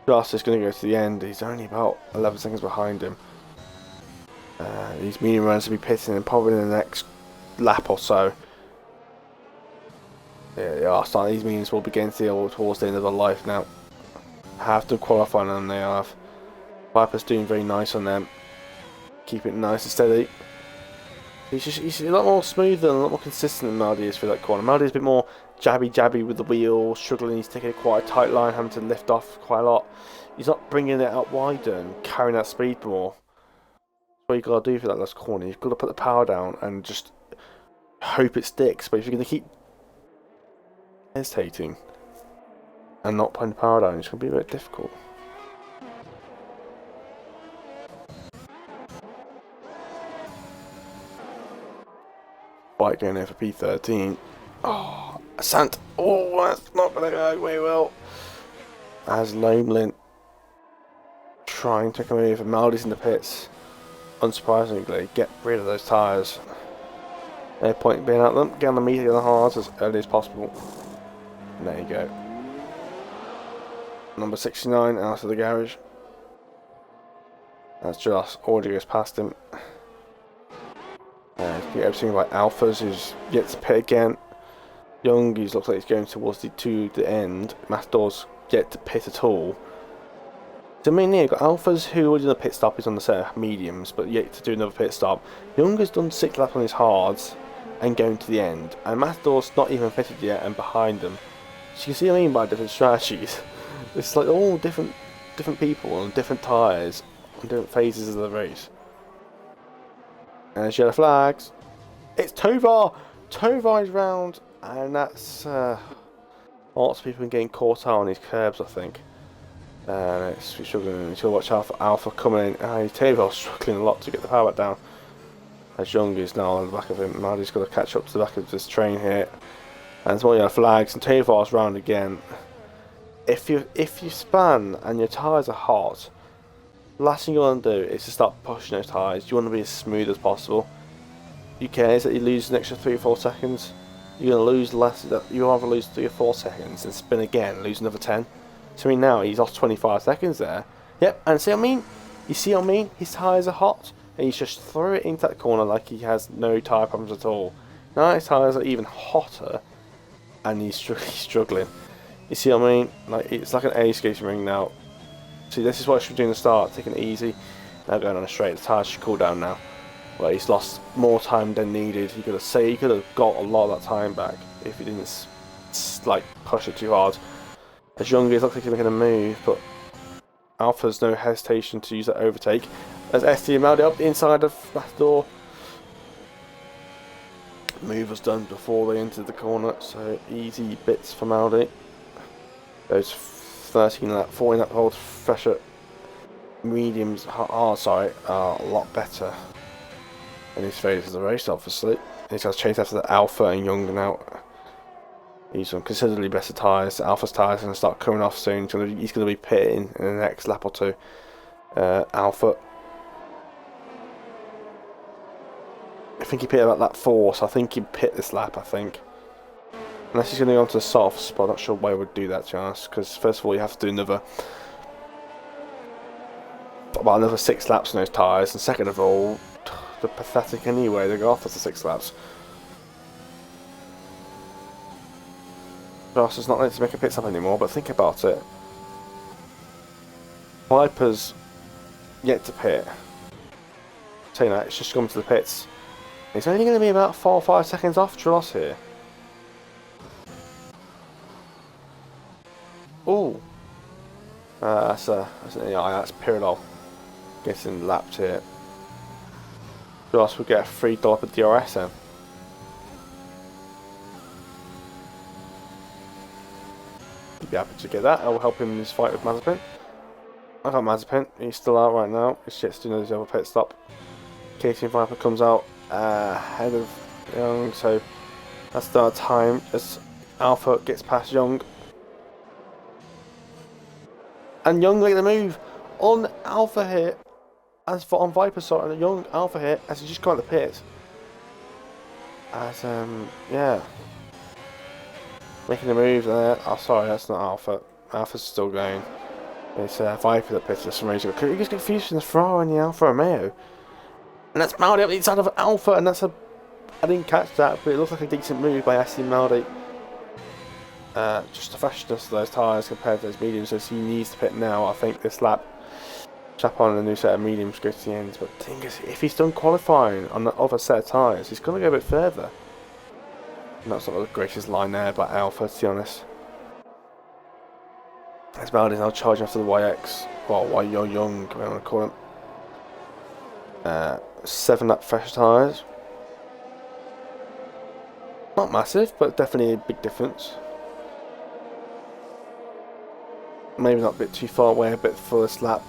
Ross is going to go to the end. He's only about 11 seconds behind him. These medium runs will be pitting and probably in the next lap or so. Yeah, they are starting. These mediums will be getting towards the end of their life now. Have to qualify on them, they have. Viper's doing very nice on them. Keep it nice and steady. He's a lot more smoother and a lot more consistent than Maldi is for that corner. Maldi is a bit more jabby with the wheel, struggling. He's taking quite a tight line, having to lift off quite a lot. He's not bringing it out wider and carrying that speed more. That's what you've got to do for that last corner. You've got to put the power down and just hope it sticks. But if you're going to keep hesitating and not putting the power down, it's going to be a bit difficult. Bike going there for P13. Oh, Sant. Oh, that's not going to go very well. As Lomelin trying to come over. Maldi's in the pits. Unsurprisingly, get rid of those tyres. No point being at them. Get on the medium and the hards as early as possible. And there you go. Number 69 out of the garage. That's just already goes past him. Everything like Alphas, who's yet to pit again. Young, he looks like he's going towards the end. Matador's yet to pit at all. So mainly you've got Alphas who already done a pit stop, he's on the set of mediums, but yet to do another pit stop. Young has done 6 laps on his hards and going to the end. And Matador's not even pitted yet and behind them. So you can see what I mean by different strategies. It's like all different people on different tyres on different phases of the race. And there's yellow flags. It's Tovar. Tovar is round, and that's lots of people getting caught out on these curbs, I think. And it's struggling. You should watch Alpha coming in. Tovar's struggling a lot to get the power back down. As Young is now on the back of him. Maldi's got to catch up to the back of this train here. And there's more yellow flags, and Tovar's round again. If you span and your tyres are hot, the last thing you want to do is to start pushing those tyres. You want to be as smooth as possible. You care is that you lose an extra 3 or 4 seconds. You're going to lose less. You rather lose 3 or 4 seconds and spin again, lose another 10. So I mean now he's off 25 seconds there. Yep, and see what I mean? You see what I mean? His tyres are hot, and he's just threw it into that corner like he has no tyre problems at all. Now his tyres are even hotter, and he's struggling. You see what I mean? Like it's like an air skating ring now. See, this is what I should do in the start, taking it easy. Now going on a straight, the tyres should cool down now. Well, he's lost more time than needed. He could have got a lot of that time back if he didn't like push it too hard. As Young is looks like he's making a move, but Alpha's no hesitation to use that overtake. As STB Maldi up the inside of that door. Move was done before they entered the corner, so easy bits for Maldi. Those 13 lap, 14 lap hold fresher mediums are a lot better in his phase of the race, obviously. He's got to chase after the Alpha and Young now. He's on considerably better tyres. Alpha's tyres are going to start coming off soon. He's going to be pitting in the next lap or two. Alpha. I think he pitted about lap 4, so I think he'd pit this lap, I think. Unless he's going to go on to the softs, but I'm not sure why he would do that, to be honest. Because first of all, you have to do about another 6 laps on those tyres. And second of all, they're pathetic anyway. They go off after 6 laps. Ross is not ready to make a pit stop anymore, but think about it. Viper's yet to pit. Saying that, it's just come to the pits. It's only going to be about 4 or 5 seconds off Dross here. Ooh. That's Piridol getting lapped here. Dross will get a $3 per DRS then. He'd be happy to get that. I will help him in his fight with Mazepin. I got Mazepin. He's still out right now. He's just doing his other pit stop. Casey Viper comes out ahead of Young, so that's our time as Alpha gets past Young. And Young making the move on Alpha here. As for on Viper side, and Young Alpha here as he just come out the pit. As yeah. Making a move there. Oh, sorry, that's not Alpha. Alpha's still going. It's Viper that pitted for some reason. He gets confused in the Ferrari and the Alfa Romeo. And that's Maldi up the inside of Alpha, and that's a... I didn't catch that, but it looks like a decent move by STB Maldi. Just the freshness of those tyres compared to those mediums, so he needs to pit now. I think this lap, chap on a new set of mediums goes to the end. But the thing is, if he's done qualifying on the other set of tyres, he's going to go a bit further. And that's not the greatest line there by Alpha, to be honest. As Maldi's now charging after the YX. Well, why you're young, whatever you want to call him. 7 lap fresh tyres. Not massive, but definitely a big difference. Maybe not a bit too far away, a bit for this lap.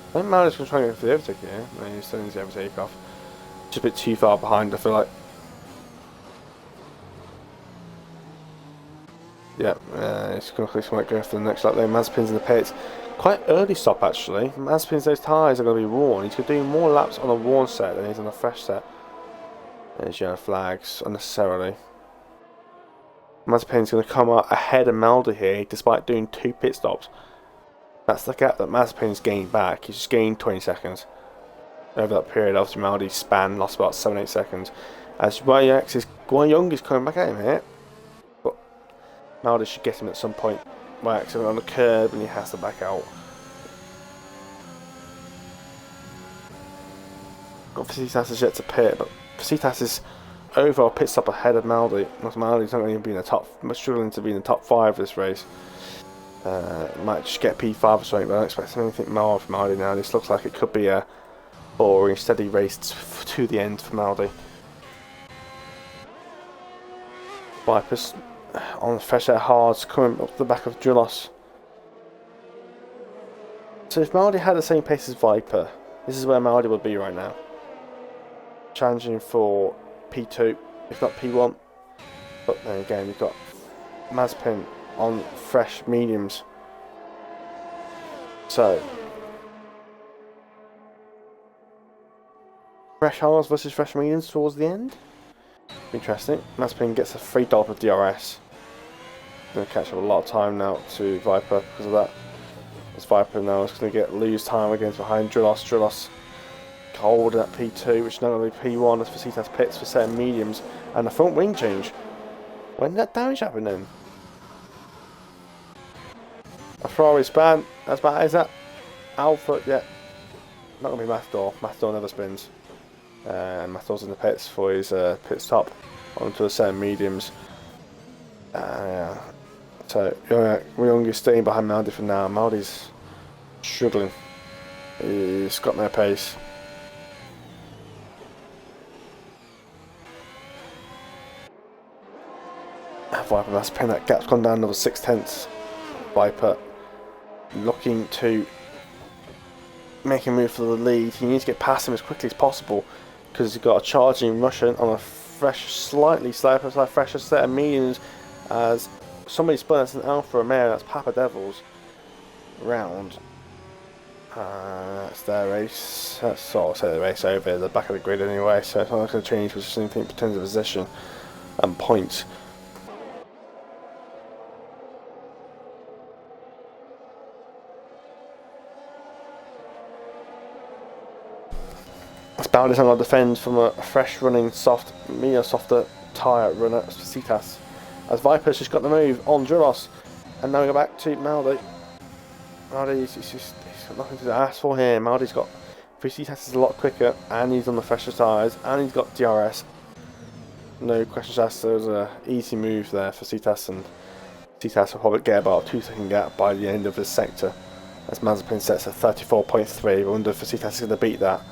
I think Maldi's going to try and go for the overtake here. No, he's still needs the overtake off. Just a bit too far behind, I feel like. Yeah, it's going to might go for the next lap there. Mazepin's in the pits. Quite early stop actually. Mazepin's those tyres are going to be worn. He's going to do more laps on a worn set than he's on a fresh set. There's yellow flags unnecessarily. Mazepin's going to come out ahead of Maldi here despite doing 2 pit stops. That's the gap that Mazepin's gained back. He's just gained 20 seconds. Over that period, obviously Maldi's span lost about 7-8 seconds. As YX is Young is coming back at him here. But Maldi should get him at some point. YX is on the curb and he has to back out. Got Vasitas is yet to pit, but Vasitas is overall pit stop ahead of Maldi. Maldi's not going to be in the top, struggling to be in the top 5 of this race. Might just get P5 or something, but I don't expect anything more from Maldi now. This looks like it could be a boring, steady race to the end for Maldi. Vipers on fresh air hards coming up the back of Drillos. So if Maldi had the same pace as Viper, this is where Maldi would be right now. Challenging for P2, if not P1. But then again, you've got Mazepin on fresh mediums. So fresh hards versus fresh mediums towards the end. Interesting. Mazepin gets a free dot with DRS. Going to catch up a lot of time now to Viper because of that. As Viper now is going to lose time against behind Drillos. Drillos holding at P2, which is not going to be P1 as Vasitas pits for setting mediums and a front wing change. When did that damage happen then? A Ferrari span. That's bad. Is that Alpha? Yeah. Not going to be Matador. Matador never spins. Matador's in the pits for his pit stop onto the setting mediums. So Young is staying behind Maldi for now. Maldi's struggling. He's got no pace. Viper must pin that gap's gone down another 6/10. Viper looking to make a move for the lead. He needs to get past him as quickly as possible because he's got a charging Russian on a fresh, slightly fresher set of mediums as somebody spun that's an Alfa Romeo. That's Papa Devils round. That's their race. That's sort of say the race over the back of the grid anyway, so it's not going to change position. Anything in terms of position and points. Baldi's not going to defend from a fresh running softer tyre runner Vasitas. As Viper's just got the move on Drillos, and now we go back to Maldi. Maldi's he's got nothing to ask for here. Maldi's got Vasitas is a lot quicker, and he's on the fresher tyres, and he's got DRS. No questions asked. There was an easy move there for Vasitas, and Vasitas will probably get about a 2-second gap by the end of this sector. As Mazepin sets at 34.3, I wonder if Vasitas is going to beat that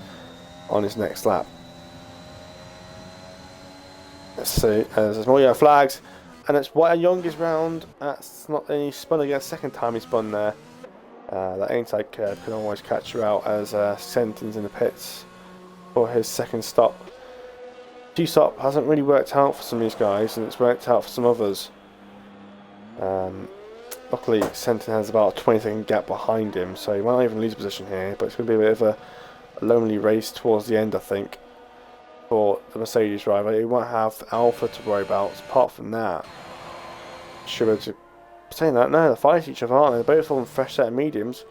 on his next lap. Let's see, there's more yellow flags, and it's White and Young is round. That's not any spun again, second time he spun there. That inside curve can always catch you out as Sentin's in the pits for his second stop. G-stop hasn't really worked out for some of these guys, and it's worked out for some others. Luckily, Sentin has about a 20-second gap behind him, so he might not even lose position here, but it's going to be a bit of a lonely race towards the end, I think, for the Mercedes driver. He won't have Alpha to worry about. Apart from that, should saying that, no, they're fighting each other, aren't they? They're both on fresh set of mediums,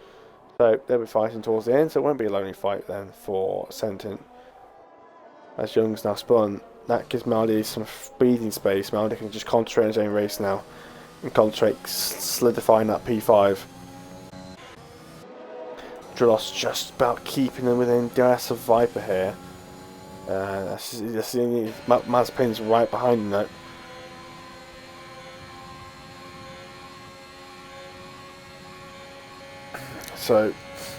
so they'll be fighting towards the end. So it won't be a lonely fight then for Sentin. As Young's now spun, that gives Maldi some breathing space. Maldi can just concentrate on his own race now and concentrate solidifying that P5. Drillos just about keeping them within DRS of Viper here. Mazepin's right behind him though. So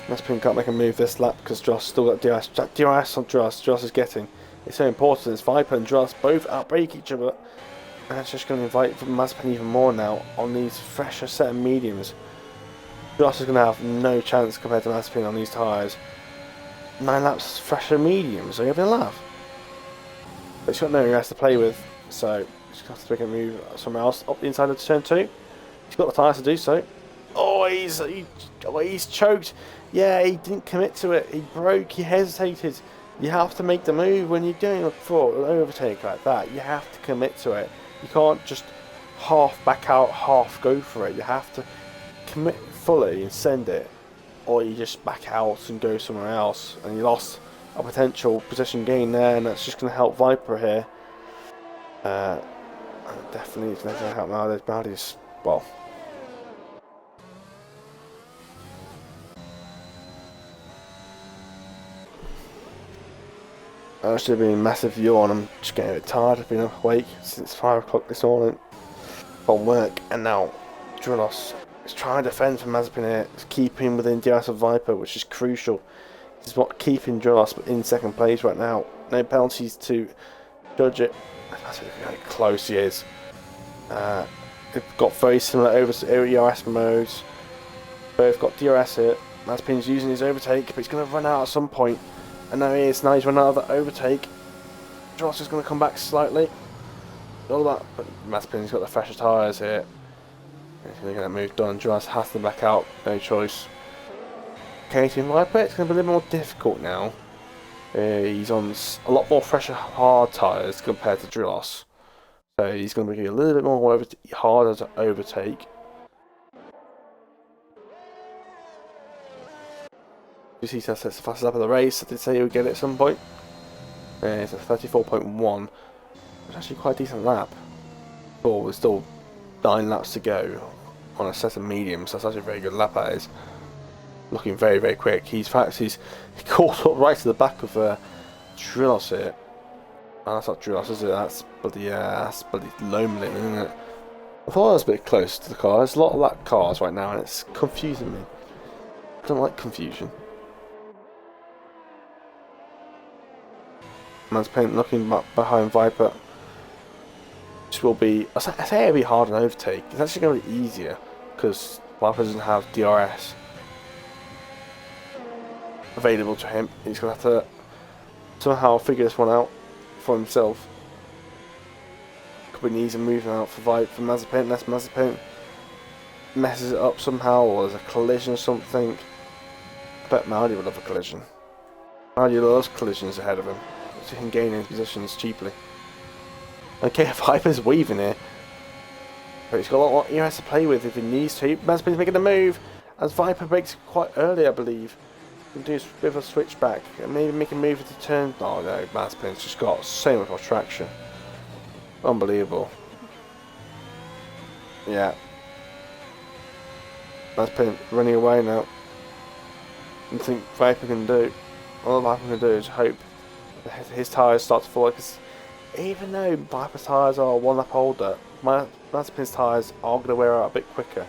Mazepin can't make a move this lap because Drillos still got DRS. That DRS on Drillos is getting. It's so important as Viper and Drillos both outbrake each other. And it's just going to invite Mazepin even more now on these fresher set of mediums. Drillos is going to have no chance compared to Mazepin on these tyres. 9 laps fresher mediums, are you having a laugh? But he's got no rest to play with, so he's going to have to make a move somewhere else up the inside of turn 2. He's got the tyres to do so. Oh, he's choked. Yeah, he didn't commit to it. He broke, he hesitated. You have to make the move when you're doing an overtake like that. You have to commit to it. You can't just half back out, half go for it. You have to commit fully and send it, or you just back out and go somewhere else, and you lost a potential position gain there, and that's just going to help Viper here. Definitely it's going to help Maldi's, well, I should have been a massive yawn. I'm just getting a bit tired. I've been awake since 5 o'clock this morning from work, and now Drillos He's trying to defend from Mazepin here. He's keeping within DRS of Viper, which is crucial. This is what keeping Drillos in second place right now. No penalties to judge it. That's how close he is. They've got very similar ERS modes. Both got DRS here. Mazepin's using his overtake, but he's going to run out at some point. And now he is. Now he's run out of the overtake. Drillos is going to come back slightly. All that, but Mazepin's got the fresher tyres here. He's going to get that move done. Drillos has to back out. No choice. Katie and Viper, it's going to be a little more difficult now. He's on a lot more fresher hard tyres compared to Drillos. So he's going to be a little bit more harder to overtake. You see, that's the fastest lap of the race. I did say he would get it at some point. It's a 34.1. It's actually quite a decent lap. But there's still 9 laps to go on a set of mediums. That's actually a very good lap, that is. Looking very, very quick. He's caught up right to the back of Drillos here. Oh, that's not Drillos, is it? That's bloody Lomelin, isn't it? I thought I was a bit close to the car. There's a lot of lap cars right now, and it's confusing me. I don't like confusion. Mazepin looking back behind Viper. This will be, I say it'll be hard on overtake. It's actually going to be easier because Viper doesn't have DRS available to him. He's going to have to somehow figure this one out for himself. Could be an easy move out for Mazepin, unless Mazepin messes it up somehow, or there's a collision or something. I bet Maldi would love a collision. Maldi loves collisions ahead of him, so he can gain in positions cheaply. Okay, Viper's weaving here, but he's got a lot more ERS to play with if he needs to. Mazepin's making a move, as Viper breaks quite early, I believe. He can do a bit of a switchback, and maybe make a move at the turn. Oh no, Mazepin's just got so much more traction. Unbelievable. Yeah. Mazepin running away now. I think Viper can do, all Viper can do is hope that his tyres start to fall, because even though Viper's tyres are 1 lap older, Mazepin's tyres are going to wear out a bit quicker.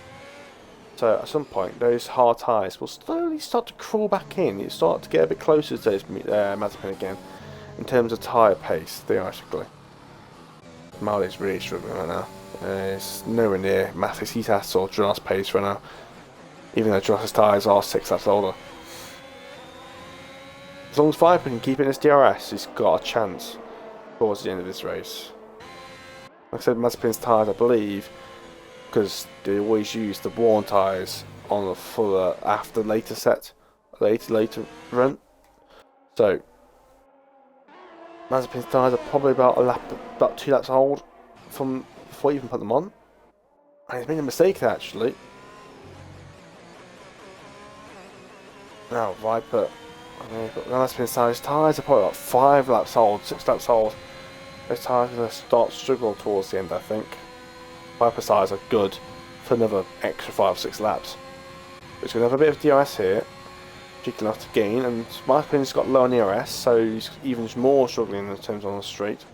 So at some point, those hard tyres will slowly start to crawl back in. You start to get a bit closer to Mazepin again, in terms of tyre pace, theoretically. Maldi's really struggling right now. It's nowhere near Mathis. He's at or Drillos pace right now, even though Drillos' tyres are 6 laps older. As long as Viper can keep it in his DRS, he's got a chance towards the end of this race. Like I said, Mazepin's tyres, I believe, because they always use the worn tyres on the fuller after later run. So Mazepin's tyres are probably about 2 laps old from before you even put them on. And he's made a mistake actually. Now Viper, Mazepin's tyres are probably about 5 laps old, 6 laps old. Those tyres are going to start to struggle towards the end, I think. Viper's tyres are good for another extra 5-6 laps. But he's going to have a bit of DRS here, cheeky enough to gain, and Mazepin's got low on ERS, so he's even more struggling in terms on the straight.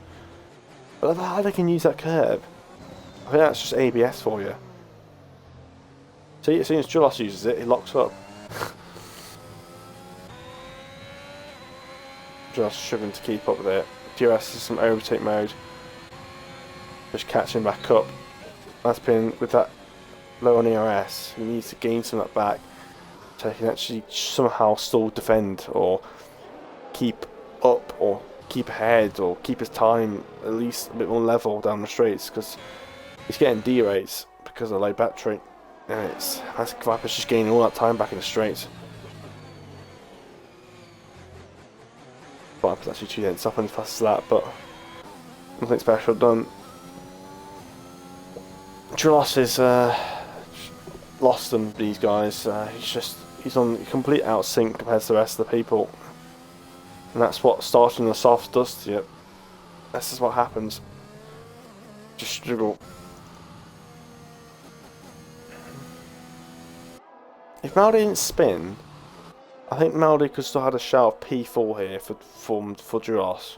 But I love how they can use that curb. I think that's just ABS for you. See, as soon as Drillos uses it, he locks up. Drillos struggling to keep up with it. DRS is some overtake mode. Just catching back up. Mazepin with that low on ERS, he needs to gain some of that back so he can actually somehow still defend or keep up or keep ahead or keep his time at least a bit more level down the straights, because he's getting D rates because of the low battery, and Viper's just gaining all that time back in the straights. Viper's actually 2 tenths up on his fastest lap, but nothing special done. Drillos is lost them, these guys. He's on complete out sync compared to the rest of the people, and that's what starting the soft does to you. This is what happens. Just struggle. If Maldi didn't spin, I think Maldi could still have a shout of P4 here for Drillos.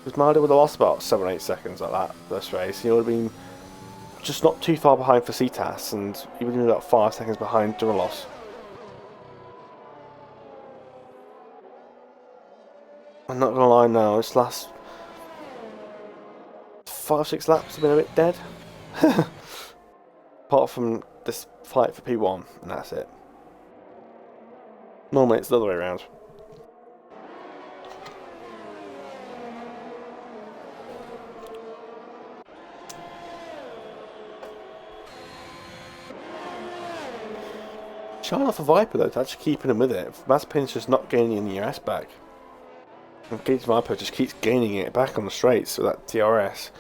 Because Maldi would have lost about 7 or 8 seconds like that this race. He would have been just not too far behind for Cetas, and even about 5 seconds behind Duralos. I'm not gonna lie now, this last 5-6 laps have been a bit dead. Apart from this fight for P1, and that's it. Normally it's the other way around. Shine off a Viper though, it's actually keeping him with it. Mazepin's just not gaining any ERS back. And Gates Viper just keeps gaining it back on the straights with that DRS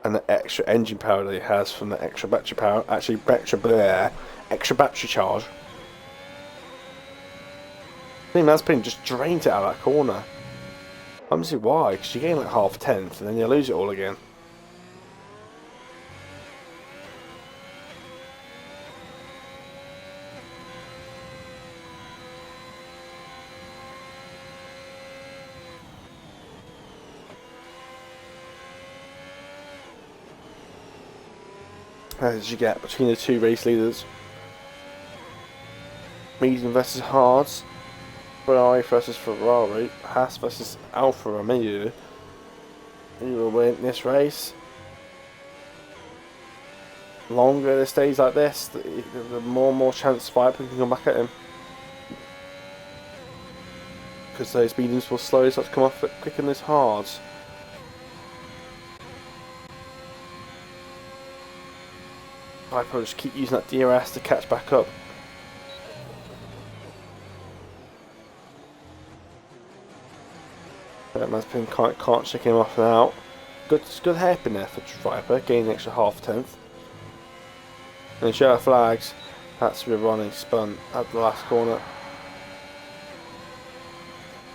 and the extra engine power that he has from the extra battery power. Actually, extra battery charge. I think Mazepin just drained it out of that corner. I don't see why, because you gain like half a tenth and then you lose it all again. As you get between the two race leaders. Medium versus hards. Ferrari versus Ferrari. Haas versus Alfa Romeo. Who will win this race? The longer it stays like this, the more and more chance Viper can come back at him. Because those mediums will slowly start to come off quicker than his hards. Viper just keep using that DRS to catch back up. Mazepin can't shake him off now. Good hairpin there for Viper, gaining an extra half tenth. And show flags. That's with Ronnie spun at the last corner.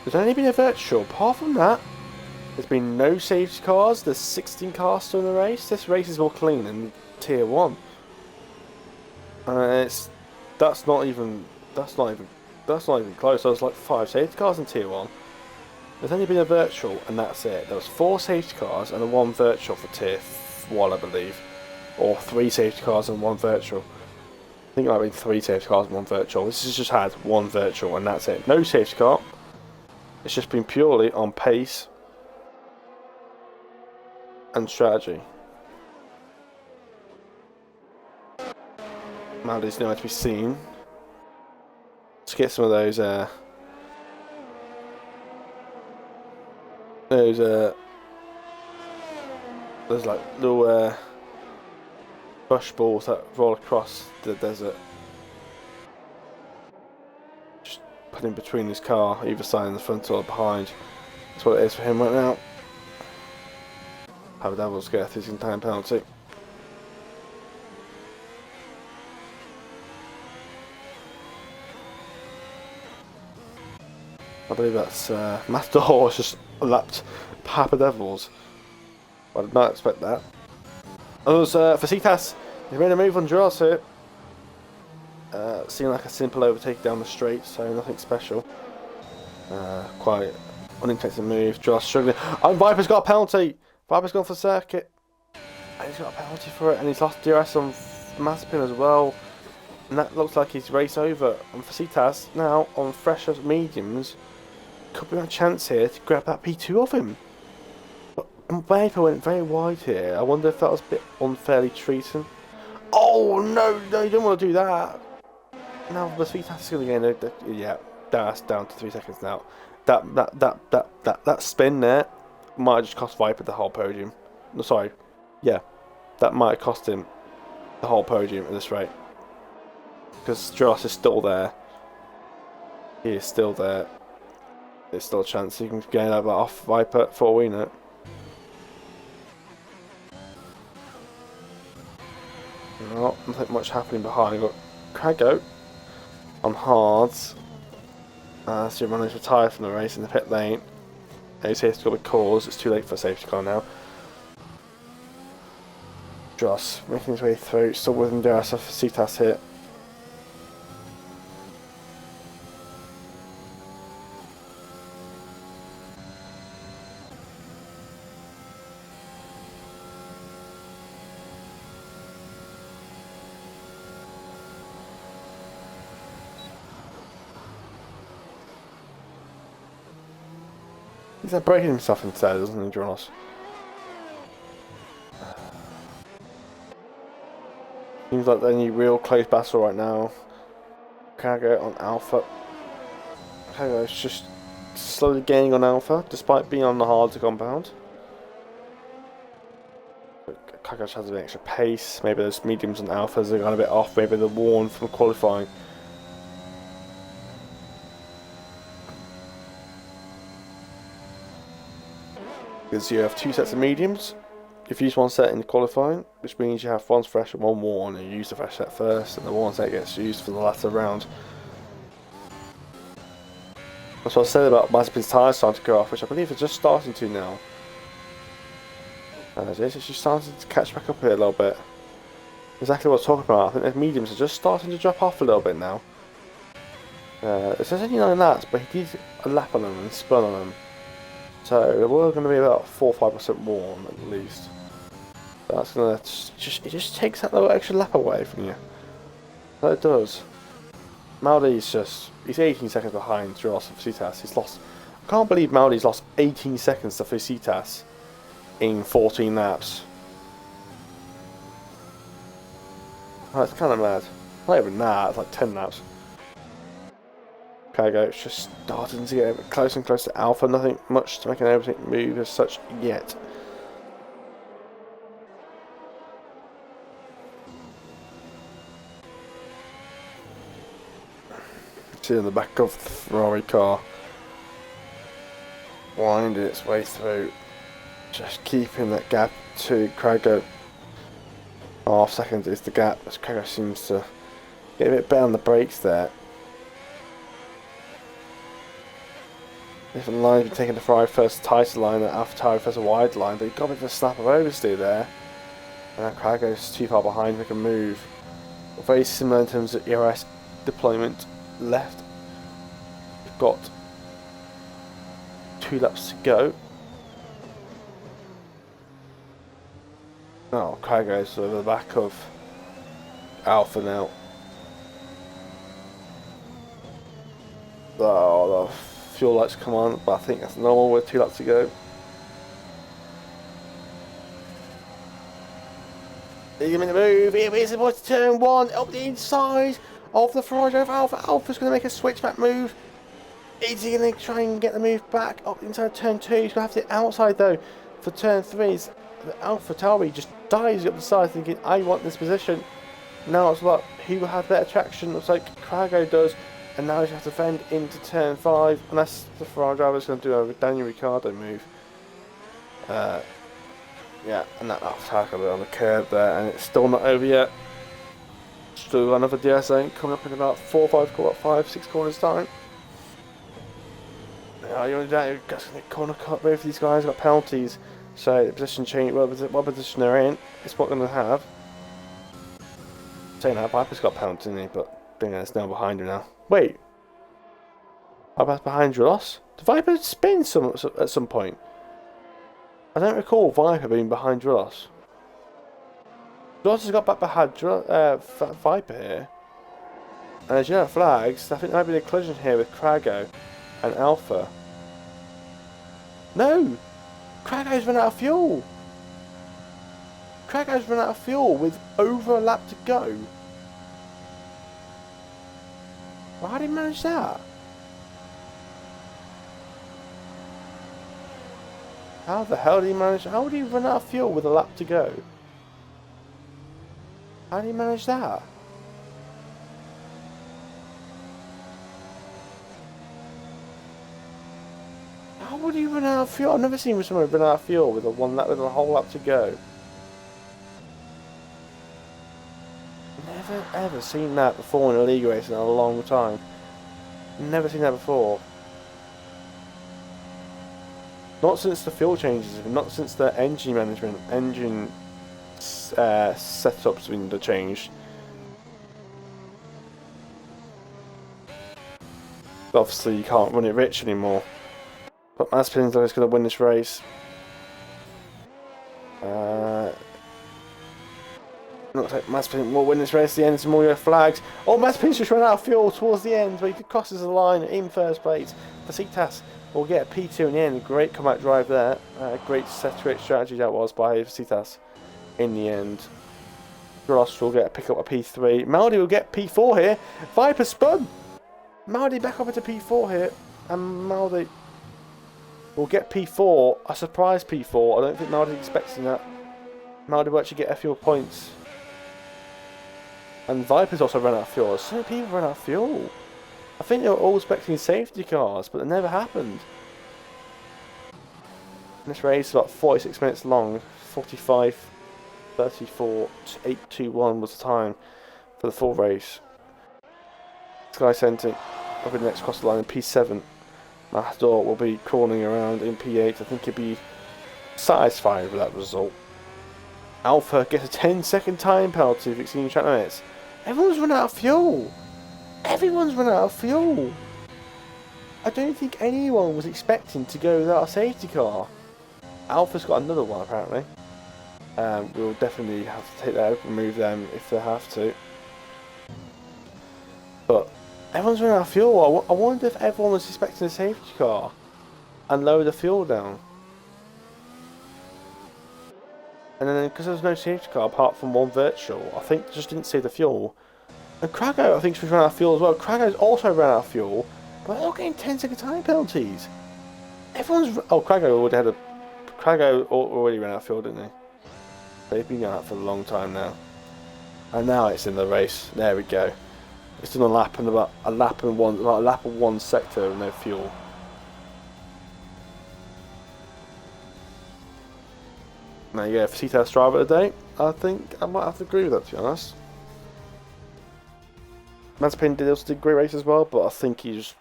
There's only been a virtual. Apart from that, there's been no safety cars. There's 16 cars still in the race. This race is more clean than Tier 1. That's not even close. There's like 5 safety cars in Tier 1. There's only been a virtual, and that's it. There was 4 safety cars and 1 virtual for Tier 1, I believe, or 3 safety cars and 1 virtual. I think it might have been 3 safety cars and 1 virtual. This has just had 1 virtual, and that's it. No safety car. It's just been purely on pace and strategy. Maldi's nowhere to be seen. Let's get some of those like little bush balls that roll across the desert. Just put in between his car, either side, in the front or behind. That's what it is for him right now. Have a Devils get a £13 penalty. I believe that's Matador has just lapped Papa Devils. I did not expect that. It was for Cetas. He made a move on Duras here. Seemed like a simple overtake down the straight, so nothing special. Quite unintended move. Duras struggling. And Viper's got a penalty. Viper's gone for circuit. And he's got a penalty for it, and he's lost DRS on Mazepin as well. And that looks like he's race over. And for Cetas now on fresher mediums. Could be a chance here to grab that P2 off him. But Viper went very wide here. I wonder if that was a bit unfairly treated. Oh no, you don't want to do that. Now the Cetas is going to get yeah, that's down to 3 seconds now. That spin there might have just cost Viper the whole podium. No, sorry, yeah, that might have cost him the whole podium at this rate. Because Strauss is still there. He is still there. There's still a chance he can get that off Viper for all we know. Nothing much happening behind. We've got Crago on hards. So Ronnie's retired from the race in the pit lane. He's here to go with cause. It's too late for a safety car now. Dross making his way through. Still with him there. So Cetas hit. He's breaking himself instead, doesn't he, Dronos? Seems like they need real close battle right now. Cargo on Alpha. Cargo's just slowly gaining on Alpha, despite being on the harder compound. Cargo has a bit extra pace. Maybe those mediums and Alphas are gone a bit off. Maybe they're worn from qualifying. Because you have two sets of mediums. If you use one set in qualifying, which means you have one fresh and one worn, and you use the fresh set first, and the worn set gets used for the latter round. That's what I said about Mazepin's tyres starting to go off, which I believe are just starting to now. As it is, it's just starting to catch back up here a little bit. Exactly what I was talking about. I think the mediums are just starting to drop off a little bit now. It says only 9 laps, but he did a lap on them and spun on them. So we're going to be about 4 or 5% warm at least. That's going to it just takes that little extra lap away from you. So it does. Maldi's he's 18 seconds behind Dronos for Felicitas. He's lost. I can't believe Maldi's lost 18 seconds to Felicitas in 14 laps. Oh, it's kind of mad. Not even that, it's like 10 laps. Cargo, it's just starting to get a bit closer and closer to Alpha. Nothing much to make an everything move as such yet. See in the back of the Ferrari car, winding its way through, just keeping that gap to Cargo. Half second is the gap as Cargo seems to get a bit better on the brakes there. Different lines been taking the Ferrari first tighter line and Alpha Tauri first a wide line, but he got a bit of a snap of oversteer there. And Cargo's too far behind to make a move. Very similar in terms of ERS deployment. Left, we've got 2 laps to go. Oh, Cargo's over the back of Alpha now. Oh, the fuel lights come on, but I think that's normal with 2 laps to go. He's going to move. Here is about turn 1 up the inside of the Ferrari of Alpha. Alpha's going to make a switchback move. Is he going to try and get the move back up inside turn 2? He's going to have the outside though for turn 3. The Alpha Tauri just dives up the side thinking, I want this position. Now it's like, who will have better traction? Looks like Cargo does. And now he's going to have to fend into turn 5. Unless the Ferrari driver's going to do a Daniel Ricciardo move. Yeah, and that Alpha Tauri on the curb there. And it's still not over yet. Still another DSA coming up in about 5, 6 corners time. You're only down, corner cut both of these guys got penalties, so the position change, what position they're in, it's what they're going to have. Saying that, Viper's got penalties, isn't he? But being it's now behind him now. Wait, Viper's behind Dronos? Did Viper spin at some point? I don't recall Viper being behind Dronos. Dronos has got back behind Viper here. And as you know, flags, I think there might be a collision here with Cargo and Alpha. No! Cargo's run out of fuel! Cargo's run out of fuel with over a lap to go. Well, how did he manage that? How the hell did he manage? How would he run out of fuel with a lap to go? How did he manage that? How would he run out of fuel? I've never seen someone run out of fuel with a whole lap to go. Never ever seen that before in a league race in a long time. Never seen that before. Not since the fuel changes, not since the engine management, setups been changed. Obviously, you can't run it rich anymore. But Mazepin's going to win this race. Looks like Mazepin will win this race at the end. Some more flags. Oh, Mazepin's just run out of fuel towards the end, but he crosses the line in first place. Felicitas We'll get a P2 in the end. Great comeback drive there. Great strategy that was by Vasitas in the end. Gross will pick up a P3. Maldi will get P4 here. Viper spun. Maldi back up into P4 here. And Maldi will get P4. A surprise P4. I don't think Maldi's expecting that. Maldi will actually get a few points. And Viper's also run out of fuel. So many people run out of fuel. I think they were all expecting safety cars, but it never happened. This race is about 46 minutes long. 45, 34, 8:21 was the time for the full race. Sky Centre will be the next across the line in P7. Matador will be crawling around in P8. I think he'll be satisfied with that result. Alpha gets a 10-second time penalty for exceeding track limits. Everyone's run out of fuel. Everyone's run out of fuel. I don't think anyone was expecting to go without a safety car. Alpha's got another one apparently. We'll definitely have to take that out and remove them if they have to. But everyone's run out of fuel. I wonder if everyone was expecting a safety car and lower the fuel down. And then because there was no safety car apart from one virtual, I think just didn't save the fuel. And Kragow I think should run out of fuel as well. Kragow's also ran out of fuel, but they're all getting 10-second time penalties. Everyone's Kragow already ran out of fuel, didn't they? They've been out for a long time now. And now it's in the race. There we go. It's done a lap and about a lap of one sector with no fuel. There you go, for Vasitas driver of the day. I think I might have to agree with that, to be honest. Mazepin did great race as well, but I think he's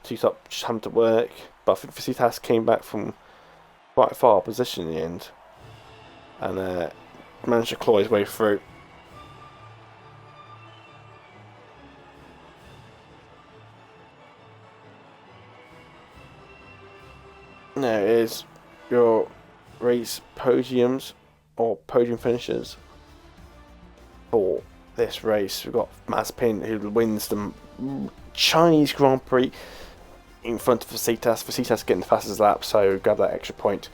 T-Top just having to work. But I think Vasitas came back from quite a far position in the end, and managed to claw his way through. There is your race podiums or podium finishes for this race. We've got Mazepin who wins the Chinese Grand Prix in front of Vasitas. Vasitas getting the fastest lap, so grab that extra point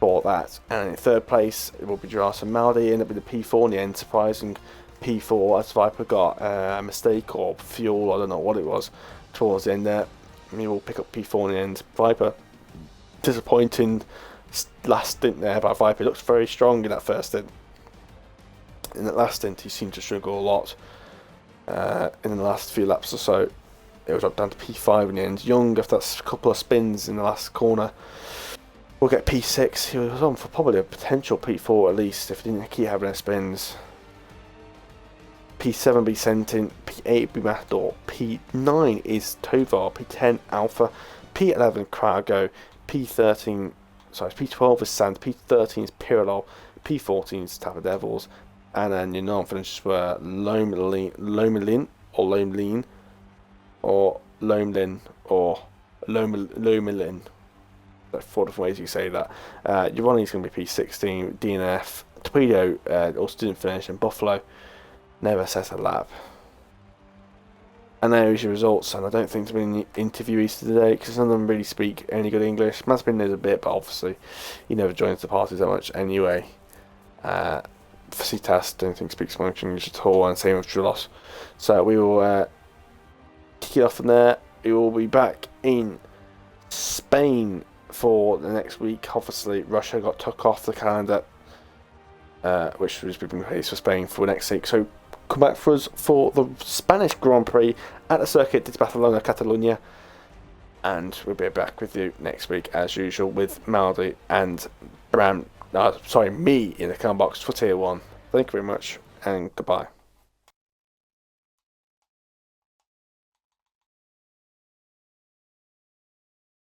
for that. And in third place it will be Duras and Maldi, ended up with the P4 in the end, surprising P4 as Viper got a mistake or fuel, I don't know what it was, towards the end there. He will pick up P4 in the end. Viper, disappointing last stint there by Viper. He looks very strong in that first stint. In that last stint he seemed to struggle a lot. In the last few laps or so it was up down to P5 in the end. Young, after that couple of spins in the last corner, will get P6. He was on for probably a potential P4 at least if he didn't keep having their spins. P7 be Sentin, P8 be Matador, P9 is Tovar, P10 Alpha, P11 Krago, P12 is Sand, P13 is Pirello, P14 is Tapper Devils, and then your non-finishes were Lomelin or Lomelin. That's 4 different ways you say that. Giovanni's going to be P16, DNF, Torpedo also didn't finish, and Buffalo never set a lap. And there's your results, and I don't think there's been any interviewees today because none of them really speak any good English. Mazepin knows a bit, but obviously he never joins the parties that much anyway. Vasitas don't think speaks much English at all, and same with Drulos. So we will kick it off from there. We will be back in Spain for the next week. Obviously Russia got took off the calendar, which was being replaced for Spain for next week. So come back for us for the Spanish Grand Prix at the Circuit de Barcelona, Catalunya, and we'll be back with you next week as usual with Maldi and me in the comment box for Tier 1. Thank you very much and goodbye.